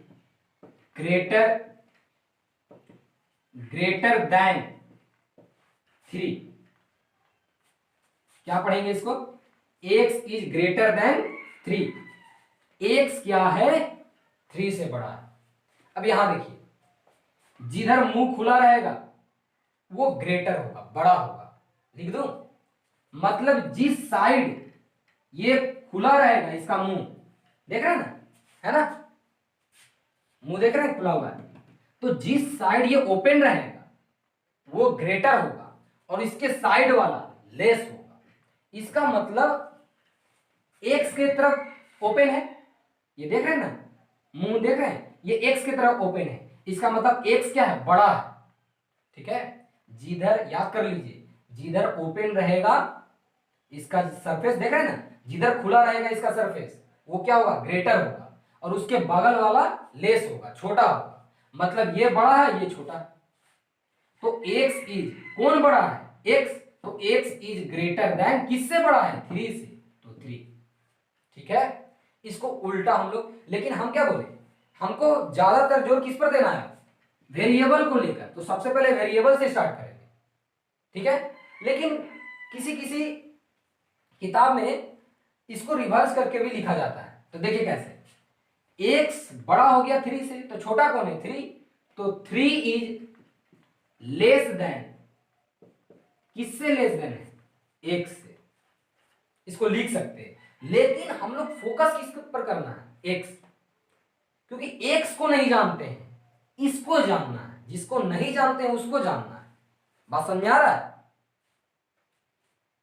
ग्रेटर देन 3। क्या पढ़ेंगे इसको, x is greater then 3, x क्या है, 3 से बड़ा है। अब यहां देखिए, जिधर मुंह खुला रहेगा वो ग्रेटर होगा, बड़ा होगा, लिख दो, मतलब जिस साइड ये खुला रहेगा, इसका मुंह देख रहे हैं ना, है ना, मुंह देख रहे हैं खुला हुआ है, तो जिस साइड ये ओपन रहेगा वो ग्रेटर होगा और इसके साइड वाला लेस होगा। इसका मतलब एक्स के तरफ ओपन है, ये देख रहे हैं ना, मुंह देख रहे हैं, ये एक्स की तरफ ओपन है, इसका मतलब एक्स क्या है, बड़ा है, ठीक है। जिधर, याद कर लीजिए, जिधर ओपन रहेगा इसका सरफेस, देख रहे हैं ना, जिधर खुला रहेगा इसका सरफेस वो क्या होगा, ग्रेटर होगा, और उसके बगल वाला लेस होगा, छोटा होगा, मतलब ये बड़ा है, ये छोटा है। तो x इज, कौन बड़ा है, x, तो x इज ग्रेटर देन, किससे बड़ा है, 3 से, तो 3, ठीक है। इसको उल्टा हम लोग, लेकिन हम क्या बोले, हमको ज्यादातर जोर किस पर देना है, वेरिएबल को लेकर, तो सबसे पहले वेरिएबल से स्टार्ट करेंगे, ठीक है। लेकिन किसी किसी किताब में इसको रिवर्स करके भी लिखा जाता है, तो देखिए कैसे, x बड़ा हो गया 3 से, तो छोटा कौन है, 3, तो 3 इज लेस देन, किससे लेस देन है, x से, इसको लिख सकते हैं। लेकिन हम लोग फोकस किस पर करना है, x, क्योंकि x को नहीं जानते हैं, इसको जानना है, जिसको नहीं जानते हैं उसको जानना है, बात समझ आ रहा है।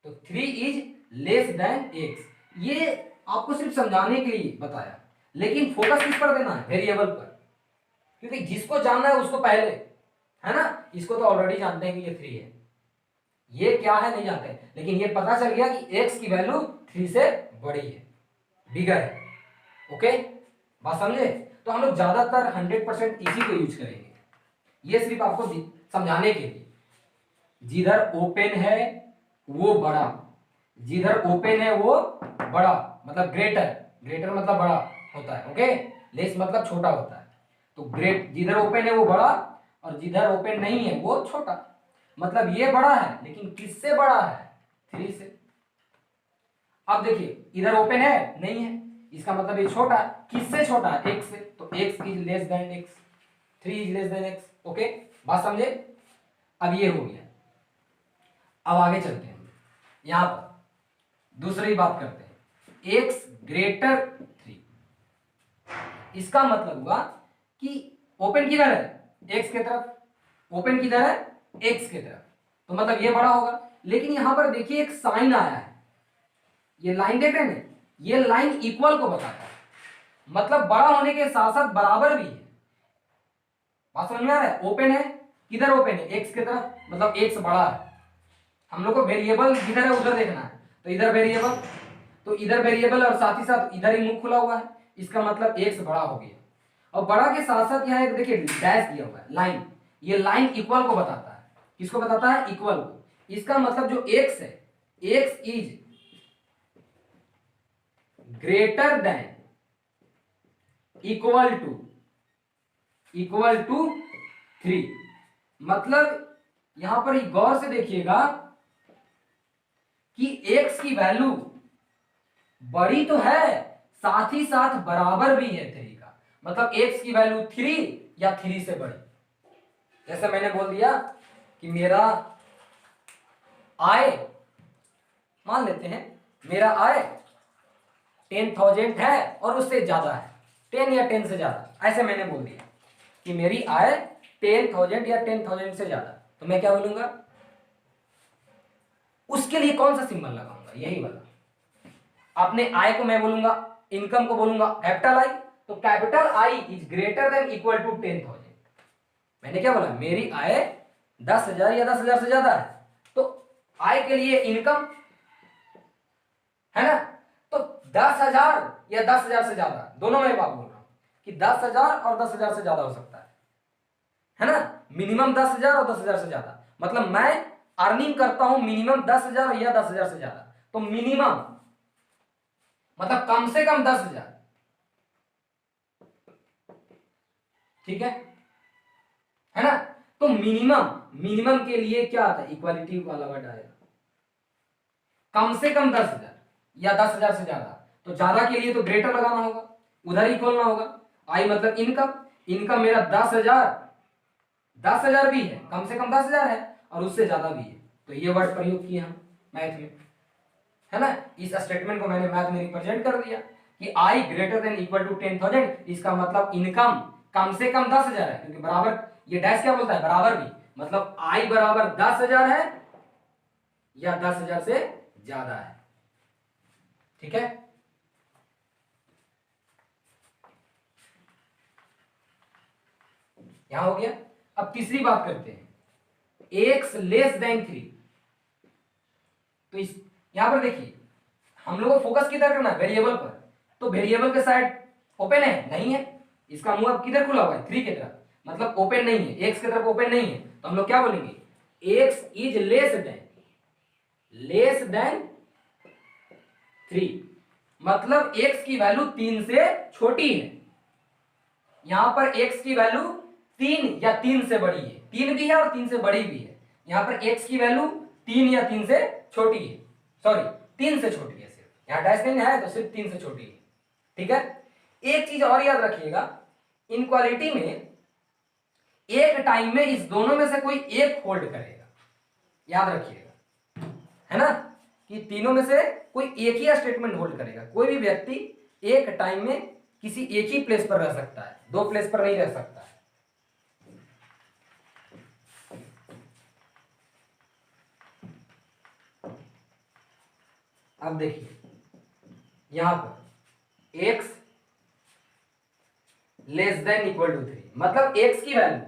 तो 3 इज लेस देन x, ये आपको सिर्फ समझाने के लिए बताया, लेकिन फोकस किस पर देना है, वेरिएबल पर, क्योंकि जिसको जानना है उसको पहले, है ना, इसको तो ऑलरेडी जानते हैं कि ये 3 है, ये क्या है नहीं जानते, लेकिन ये पता चल गया कि x की वैल्यू 3 से बड़ी है, बिगर है, ओके, बात समझे। तो हम लोग ज्यादातर 100% इसी को यूज करेंगे, ये सिर्फ आपको समझाने के लिए, जिधर ओपन है वो बड़ा, जिधर ओपन है वो बड़ा, मतलब ग्रेटर, ग्रेटर मतलब बड़ा होता है, ओके, लेस मतलब छोटा होता है, तो ग्रेट, जिधर ओपन है वो बड़ा और जिधर ओपन नहीं है वो छोटा, मतलब ये बड़ा है, लेकिन किससे बड़ा है, 3 से। अब देखिए इधर ओपन है, नहीं है, इसका मतलब ये छोटा है, किससे छोटा है, x से, तो x is less then x, 3 is less then x, okay, बात समझे। अब ये हो गया, अब आगे चलते हैं, यहां पर दूसरी बात करते हैं, x ग्रेटर 3, इसका मतलब हुआ कि ओपन किधर है, x के तरफ, ओपन किधर है, x के तरफ, तो मतलब ये बड़ा होगा। लेकिन यहां पर देखिए एक साइन आया है, ये लाइन देख रहे हैं, ये लाइन इक्वल को बताता है, मतलब बड़ा होने के साथ साथ बराबर भी है, बात समझ में आ रहा है। ओपन है, किधर ओपन है, x के तरफ, मतलब x बड़ा है, हम लोग को वेरिएबल किधर है उधर देखना है, तो इधर वेरिएबल, तो इधर वेरिएबल और साथ ही साथ इधर ही मुंह खुला हुआ है, इसका मतलब x बड़ा हो गया, और बड़ा के साथ साथ यहाँ एक देखिए डैश दिया हुआ है, लाइन, ये लाइन इक्वल को बताता है, किसको बताता है, इक्वल को, इसका मतलब जो x है, x is greater than, equal to 3, मतलब यहां पर गौर से देखिएगा कि x की वैल्यू बड़ी तो है, साथ ही साथ बराबर भी है 3 का, मतलब x की वैल्यू 3 या 3 से बड़ी। जैसे मैंने बोल दिया कि मेरा आय मान लेते हैं मेरा आय 10,000 है और उससे ज्यादा है, 10 या 10 से ज्यादा, ऐसे मैंने बोल दिया कि मेरी आय 10,000 या 10,000 से ज्यादा, तो मैं क्या बोलूंगा, उसके लिए कौन सा सिंबल लगाऊंगा, यही वाला। अपने आय को मैं बोलूंगा, इनकम को बोलूंगा कैपिटल आई, तो capital I is greater than equal to 10,000। मैंने क्या बोला, मेरी आय 10,000 या 10,000 से ज्यादा है, तो आय के लिए इनकम है ना, तो 10,000 या 10,000 से ज्यादा, दोनों में बात बोल रहा हूं कि 10,000 और 10,000 से ज्यादा हो सकता है ना, मिनिमम 10,000 और 10,000 से ज्यादा, मतलब मैं अर्निंग करता हूं मिनिमम 10,000 या 10,000 से ज्यादा, तो मिनिमम मतलब कम से कम 10,000, ठीक है ना, तो मिनिमम के लिए क्या आता है, इक्वालिटी वाला वर्ड आएगा, कम से कम 10,000 या 10,000 से ज्यादा, तो ज्यादा के लिए तो ग्रेटर लगाना होगा, उधर ही खोलना होगा, आई मतलब इनकम, इनकम मेरा 10,000 भी है, कम से कम 10,000 है और उससे ज्यादा भी है, तो ये वर्ड प्रयोग किए हम मैथ में, है ना। इस स्टेटमेंट को मैंने मैथ में रिप्रेजेंट कर दिया कि आई ग्रेटर देन इक्वल टू 10,000, इसका मतलब इनकम कम से कम 10,000 है, क्योंकि बराबर, ये डैश क्या बोलता है, बराबर भी, मतलब आई बराबर 10,000 है या 10,000 से ज्यादा है, ठीक है। यहां हो गया। अब तीसरी बात करते हैं, एक्स लेस देन 3, तो इस यहां पर देखिए हम लोग को फोकस किधर करना है, वेरिएबल पर, तो वेरिएबल के साइड ओपन है, नहीं है, इसका मुंह अब किधर खुला हुआ है, 3 की तरफ, मतलब ओपन नहीं है, एक्स की तरफ ओपन नहीं है, तो हम लोग क्या बोलेंगे, एक्स इज लेस देन 3, मतलब एक्स की वैल्यू 3 से छोटी है, यहां पर एक्स की वैल्यू 3 या 3 से बड़ी है, 3 भी है और 3 से बड़ी भी है, यहां पर एक्स की वैल्यू 3 या 3 से छोटी है, सॉरी 3 से छोटी है, सिर्फ यहां डैश नहीं है तो सिर्फ 3 से छोटी है, ठीक है। एक चीज और याद रखिएगा, इनक्वालिटी में एक टाइम में इस दोनों में से कोई एक होल्ड करेगा, याद रखिएगा, है ना, कि तीनों में से कोई एक ही स्टेटमेंट होल्ड करेगा, कोई भी व्यक्ति एक टाइम में किसी एक ही प्लेस पर रह सकता है, 2 प्लेस पर नहीं रह सकता है। अब देखिए यहां पर x less than equal to 3, मतलब x की वैल्यू,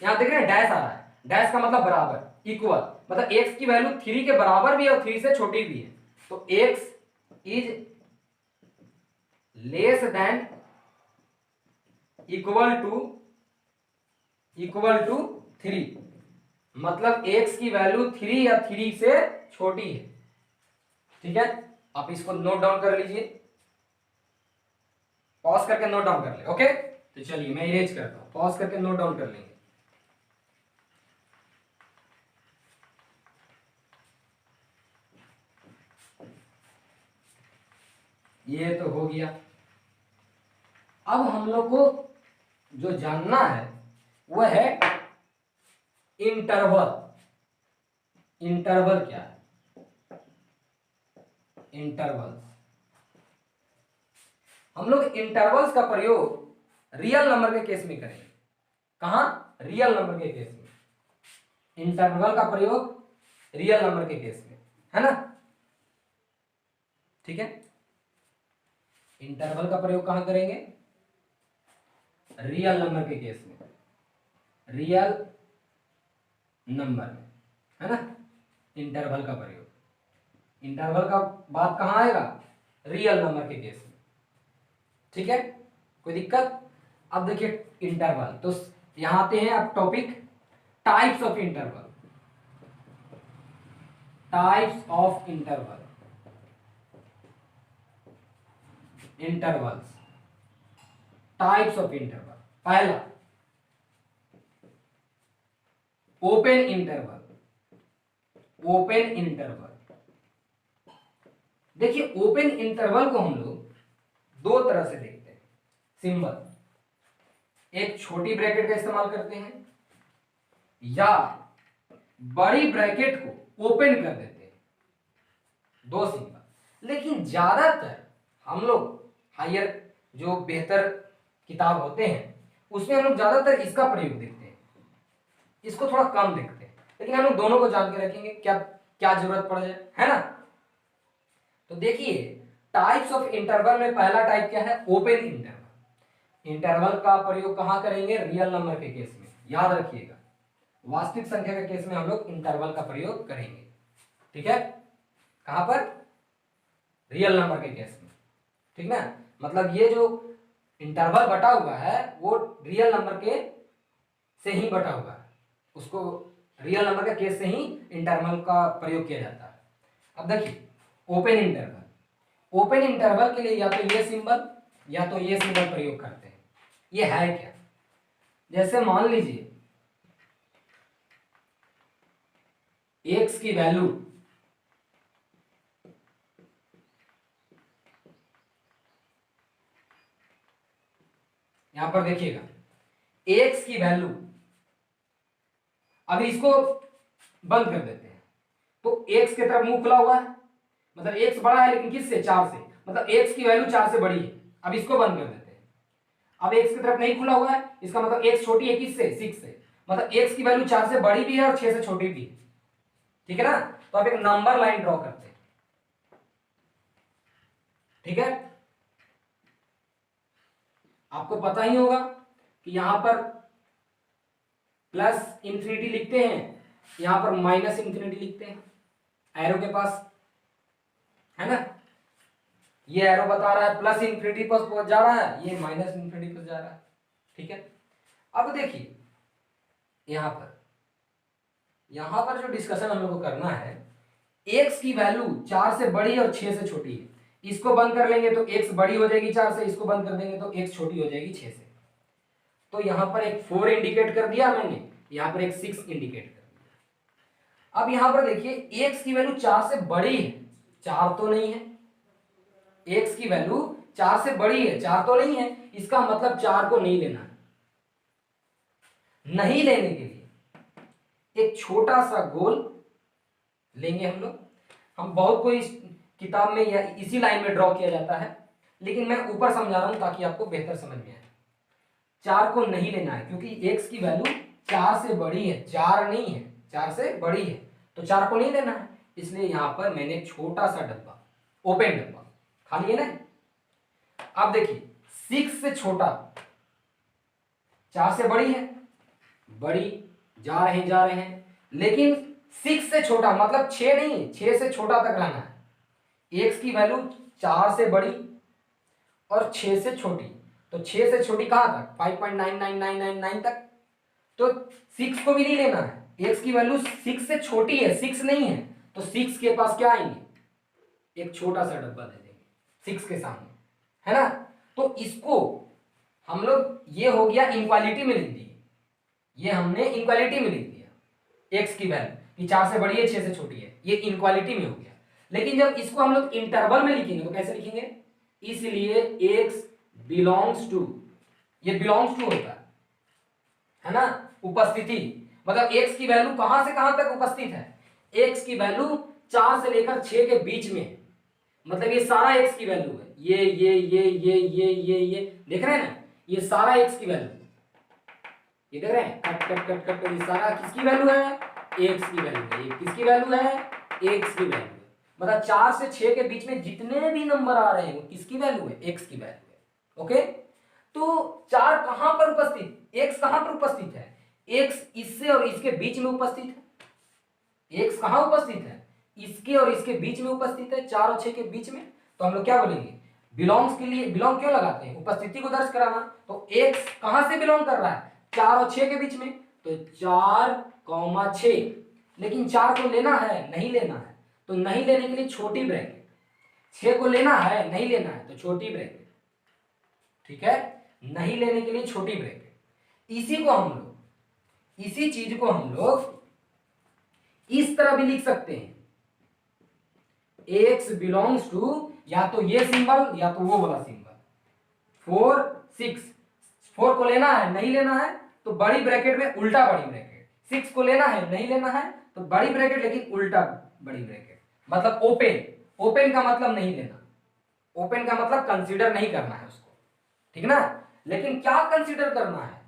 यहां देख रहे हैं डैश आ रहा है, डैश का मतलब बराबर, इक्वल, मतलब x की वैल्यू 3 के बराबर भी है और 3 से छोटी भी है, तो x is less than equal to 3, मतलब x की वैल्यू 3 या 3 से छोटी है, ठीक है। आप इसको नोट डाउन कर लीजिए, पॉज करके नोट डाउन कर ले, ओके। तो चलिए मैं इरेज करता हूं, पॉज करके नोट डाउन कर लेंगे। ये तो हो गया। अब हम लोग को जो जानना है वह है इंटरवल। इंटरवल क्या है, इंटरवल्स, हम लोग इंटरवल्स का प्रयोग रियल नंबर के केस में करेंगे, कहां, रियल नंबर के केस में, इंटरवल का प्रयोग रियल नंबर के केस में, है ना, ठीक है। इंटरवल का प्रयोग कहां करेंगे, रियल नंबर के केस में, रियल नंबर में, है ना, इंटरवल का प्रयोग, इंटरवल का बात कहां आएगा, रियल नंबर के केस में, ठीक है, कोई दिक्कत। अब देखिए इंटरवल, तो यहां आते हैं अब topic types of interval, types of interval, intervals, types of interval. पहला ओपन इंटरवल, ओपन इंटरवल, देखिए ओपन इंटरवल को हम लोग दो तरह से देखते हैं, सिंबल, एक छोटी ब्रैकेट का इस्तेमाल करते हैं या बड़ी ब्रैकेट को ओपन कर देते हैं, दो सिंबल। लेकिन ज्यादातर हम लोग हायर जो बेहतर किताब होते हैं उसमें हम लोग ज्यादातर इसका प्रयोग देखते हैं, इसको थोड़ा कम देखते हैं। लेकिन हम लोग दोनों को जान के रखेंगे, क्या क्या जरूरत पड़ जाए, है ना। तो देखिए टाइप्स ऑफ इंटरवल में पहला टाइप क्या है, ओपन इंटरवल। इंटरवल का प्रयोग कहां करेंगे, रियल नंबर के केस में, याद रखिएगा। वास्तविक संख्या के केस में हम लोग इंटरवल का प्रयोग करेंगे, ठीक है। कहां पर, रियल नंबर के केस में, ठीक ना। मतलब ये जो इंटरवल बटा हुआ है वो रियल नंबर के से ही बटा हुआ है, उसको रियल नंबर के केस से ही इंटरवल का प्रयोग किया जाता है। अब देखिए ओपन इंटरवल, ओपन इंटरवल के लिए या तो ये सिंबल या तो ये सिंबल प्रयोग करते हैं। ये है क्या, जैसे मान लीजिए x की वैल्यू यहां पर देखिएगा, x की वैल्यू, अभी इसको बंद कर देते हैं, तो x की तरफ मुंह खुला हुआ है, मतलब x बड़ा है लेकिन किससे, 4 से, मतलब x की वैल्यू 4 से बड़ी है। अब इसको बंद कर देते हैं, अब x की तरफ नहीं खुला हुआ है, इसका मतलब x छोटी है किससे, 6 से, मतलब x की वैल्यू 4 से बड़ी भी है और 6 से छोटी भी है, ठीक है ना। तो आप एक नंबर लाइन ड्रॉ करते हैं, ठीक है। आपको पता ही होगा कि यहां पर प्लस इंफिनिटी लिखते हैं, यहां पर माइनस इंफिनिटी लिखते हैं एरो के पास, है ना। ये एरो बता रहा है प्लस इंफिनिटी पर पहुंच जा रहा है, ये माइनस इंफिनिटी पर जा रहा है, ठीक है। अब देखिए यहां पर जो डिस्कशन हम लोग को करना है, x की वैल्यू 4 से बड़ी और 6 से छोटी है, इसको बंद कर लेंगे तो x बड़ी हो जाएगी 4 से, इसको बंद कर देंगे तो x छोटी हो जाएगी 6 से। तो यहां पर एक 4 इंडिकेट कर दिया मैंने, यहां पर एक 6 इंडिकेट कर दिया। अब यहां पर देखिए x की वैल्यू 4 से बड़ी है, 4 तो नहीं है, x की वैल्यू 4 से बड़ी है, 4 तो नहीं है, इसका मतलब 4 को नहीं लेना है। नहीं लेने के लिए एक छोटा सा गोल लेंगे हम लोग, हम बहुत कोई किताब में या इसी लाइन में ड्रॉ किया जाता है, लेकिन मैं ऊपर समझा रहा हूं ताकि आपको बेहतर समझ में आए। 4 को नहीं लेना है क्योंकि x की वैल्यू 4 से बड़ी है, 4 नहीं है, 4 से बड़ी है, तो 4 को नहीं लेना है, इसलिए यहां पर मैंने एक छोटा सा डब्बा, ओपन डब्बा खाली है ना। अब देखिए 6 से छोटा, 4 से बड़ी है, बड़ी, जा रहे हैं, लेकिन 6 से छोटा मतलब 6 नहीं, 6 से छोटा तक रहना है। x की वैल्यू 4 से बड़ी और 6 से छोटी, तो 6 से छोटी कहां तक, 5.99999 तक, तो 6 को भी नहीं लेना है, x की वैल्यू 6 से छोटी है, 6 नहीं है, तो 6 के पास क्या आएंगे, एक छोटा सा डब्बा दे देंगे 6 के सामने, है ना। तो इसको हम लोग, ये हो गया इनक्वालिटी में लिख दिए, ये हमने इनक्वालिटी में लिख दिया x की वैल्यू कि 4 से बड़ी है 6 से छोटी है, ये इनक्वालिटी में हो गया। लेकिन जब इसको हम लोग इंटरवल में लिखेंगे तो कैसे लिखेंगे, इसलिए x बिलोंग्स टू, ये बिलोंग्स टू होता है ना, उपस्थिति, मतलब x की वैल्यू कहां से कहां तक उपस्थित है, x की वैल्यू 4 से लेकर 6 के बीच में, मतलब ये सारा x की वैल्यू है, ये देख रहे हैं ना, ये सारा x की वैल्यू, ये देख रहे हैं, कट कट कट कट, ये सारा किसकी वैल्यू है, x की वैल्यू है, ये किसकी वैल्यू है, x की वैल्यू है, मतलब 4 से 6 के बीच में जितने भी नंबर आ रहे हैं वो किसकी वैल्यू है, x की वैल्यू है, ओके। तो 4 कहां पर उपस्थित, x कहां पर उपस्थित है, x इससे और इसके बीच में उपस्थित है, x कहां उपस्थित है, इसके और इसके बीच में उपस्थित है, 4 और 6 के बीच में। तो हम लोग क्या बोलेंगे, बिलोंग्स के लिए बिलोंग क्यों लगाते हैं, उपस्थिति को दर्ज कराना, तो x कहां से बिलोंग कर रहा है, 4 और 6 के बीच में, तो 4,6, लेकिन 4 को लेना है नहीं लेना है, तो नहीं लेने के लिए छोटी ब्रैकेट, 6 को लेना है नहीं लेना है तो छोटी ब्रैकेट, ठीक है, नहीं लेने के लिए छोटी ब्रैकेट। इसी को हम लोग, इसी चीज को हम लोग इस तरह भी लिख सकते हैं, x बिलोंग्स टू, या तो ये सिंबल या तो वो वाला सिंबल, 4 6, 4 को लेना है नहीं लेना है तो बड़ी ब्रैकेट में उल्टा बड़ी ब्रैकेट, 6 को लेना है नहीं लेना है तो बड़ी ब्रैकेट लेकिन उल्टा बड़ी ब्रैकेट, मतलब ओपन, ओपन का मतलब नहीं लेना, ओपन का मतलब कंसीडर नहीं करना है उसको, ठीक ना। लेकिन क्या कंसीडर करना है,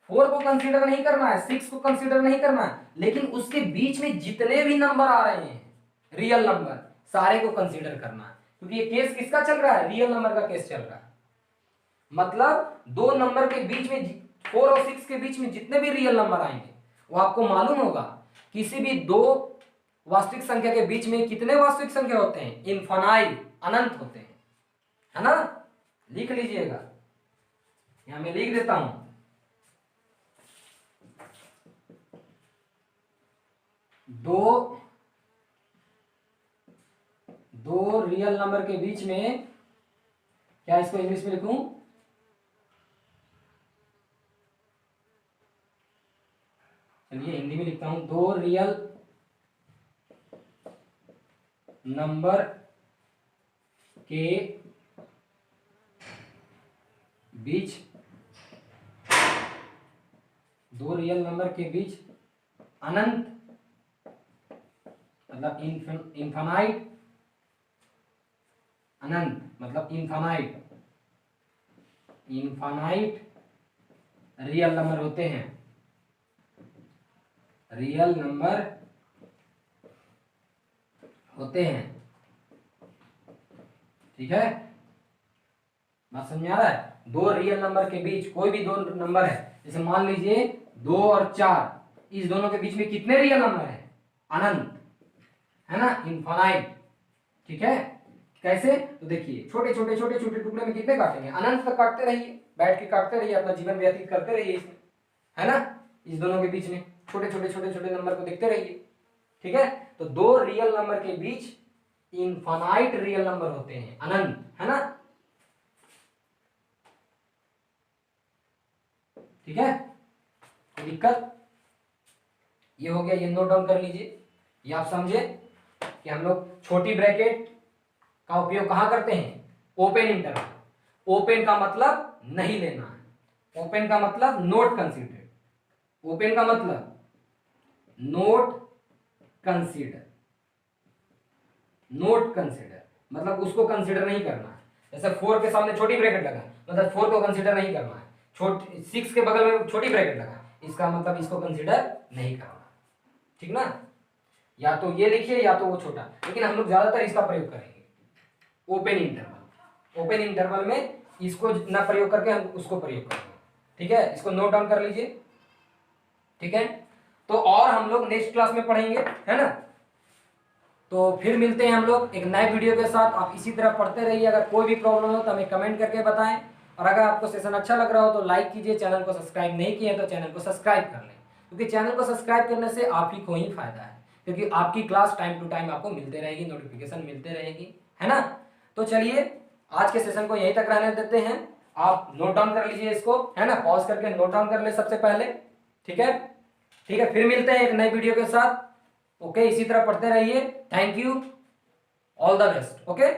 4 को कंसीडर नहीं करना है, 6 को कंसीडर नहीं करना है, लेकिन उसके बीच में जितने भी नंबर आ रहे हैं रियल नंबर सारे को कंसीडर करना है, क्योंकि ये केस किसका चल रहा है, रियल नंबर का केस चल रहा है। मतलब दो नंबर के बीच में 4 और 6 के बीच में जितने भी रियल नंबर आएंगे वो आपको मालूम होगा किसी भी दो वास्तविक संख्या के बीच में कितने वास्तविक संख्या होते हैं, इनफाइनाइट, अनंत होते हैं, है ना। लिख लीजिएगा, यहां मैं लिख देता हूं, दो रियल नंबर के बीच में, क्या इसको इंग्लिश में लिखूं, चलिए हिंदी में लिखता हूं, दो रियल नंबर के बीच, दो रियल नंबर के बीच अनंत मतलब इनफाइनाइट, अनंत मतलब इनफाइनाइट रियल नंबर होते हैं, रियल नंबर होते हैं, ठीक है। बात समझ में आ रहा है, दो रियल नंबर के बीच कोई भी दो नंबर है, जैसे मान लीजिए 2 और 4, इस दोनों के बीच में कितने रियल नंबर है, अनंत, है ना, इनफाइनाइट, ठीक है। कैसे, तो देखिए छोटे छोटे छोटे छोटे टुकड़े में कितने काटेंगे, अनंत तक काटते रहिए, बैठ के काटते रहिए, अपना जीवन व्यतीत करते रहिए इसमें, है ना। इस दोनों के बीच में छोटे छोटे छोटे छोटे नंबर को देखते रहिए, ठीक है। तो दो रियल नंबर के बीच इनफाइनाइट रियल नंबर होते हैं, अनंत, है ना, ठीक है। कोई दिक्कत, ये हो गया, ये नोट डाउन कर लीजिए। ये आप समझे कि हम लोग छोटी ब्रैकेट का उपयोग कहां करते हैं, ओपन इंटरवल। ओपन का मतलब नहीं लेना है, ओपन का मतलब नोट कंसीडर, ओपन का मतलब नोट कंसीडर, नोट कंसीडर मतलब उसको कंसीडर नहीं करना है। जैसे 4 के सामने छोटी ब्रैकेट लगा मतलब 4 को कंसीडर नहीं करना है, 6 के बगल में छोटी ब्रैकेट लगा इसका मतलब इसको कंसीडर नहीं करना, ठीक ना। या तो ये लिखिए या तो वो छोटा, लेकिन हम लोग ज्यादातर इसका प्रयोग करेंगे, ओपन इंटरवल। ओपन इंटरवल में इसको ना प्रयोग करके हम उसको प्रयोग करेंगे, ठीक है। इसको नोट डाउन कर लीजिए, ठीक है। तो और हम लोग नेक्स्ट क्लास में पढ़ेंगे, है ना। तो फिर मिलते हैं हम लोग एक नए वीडियो के साथ। आप इसी तरह पढ़ते रहिए, अगर कोई भी प्रॉब्लम हो तो हमें कमेंट करके बताएं, और अगर आपको सेशन अच्छा लग रहा हो तो लाइक कीजिए, चैनल को सब्सक्राइब नहीं किए तो चैनल को सब्सक्राइब कर लें, क्योंकि चैनल को सब्सक्राइब करने से आप ही को ही फायदा है, क्योंकि आपकी क्लास टाइम टू टाइम आपको मिलते रहेगी, नोटिफिकेशन मिलते रहेगी, है ना। तो चलिए आज के सेशन को यहीं तक रहने देते हैं, आप नोट डाउन कर लीजिए इसको, है ना, पॉज करके नोट डाउन कर ले सबसे पहले, ठीक है। ठीक है, फिर मिलते हैं एक नए वीडियो के साथ, ओके। इसी तरह पढ़ते रहिए, thank you, all the best, okay.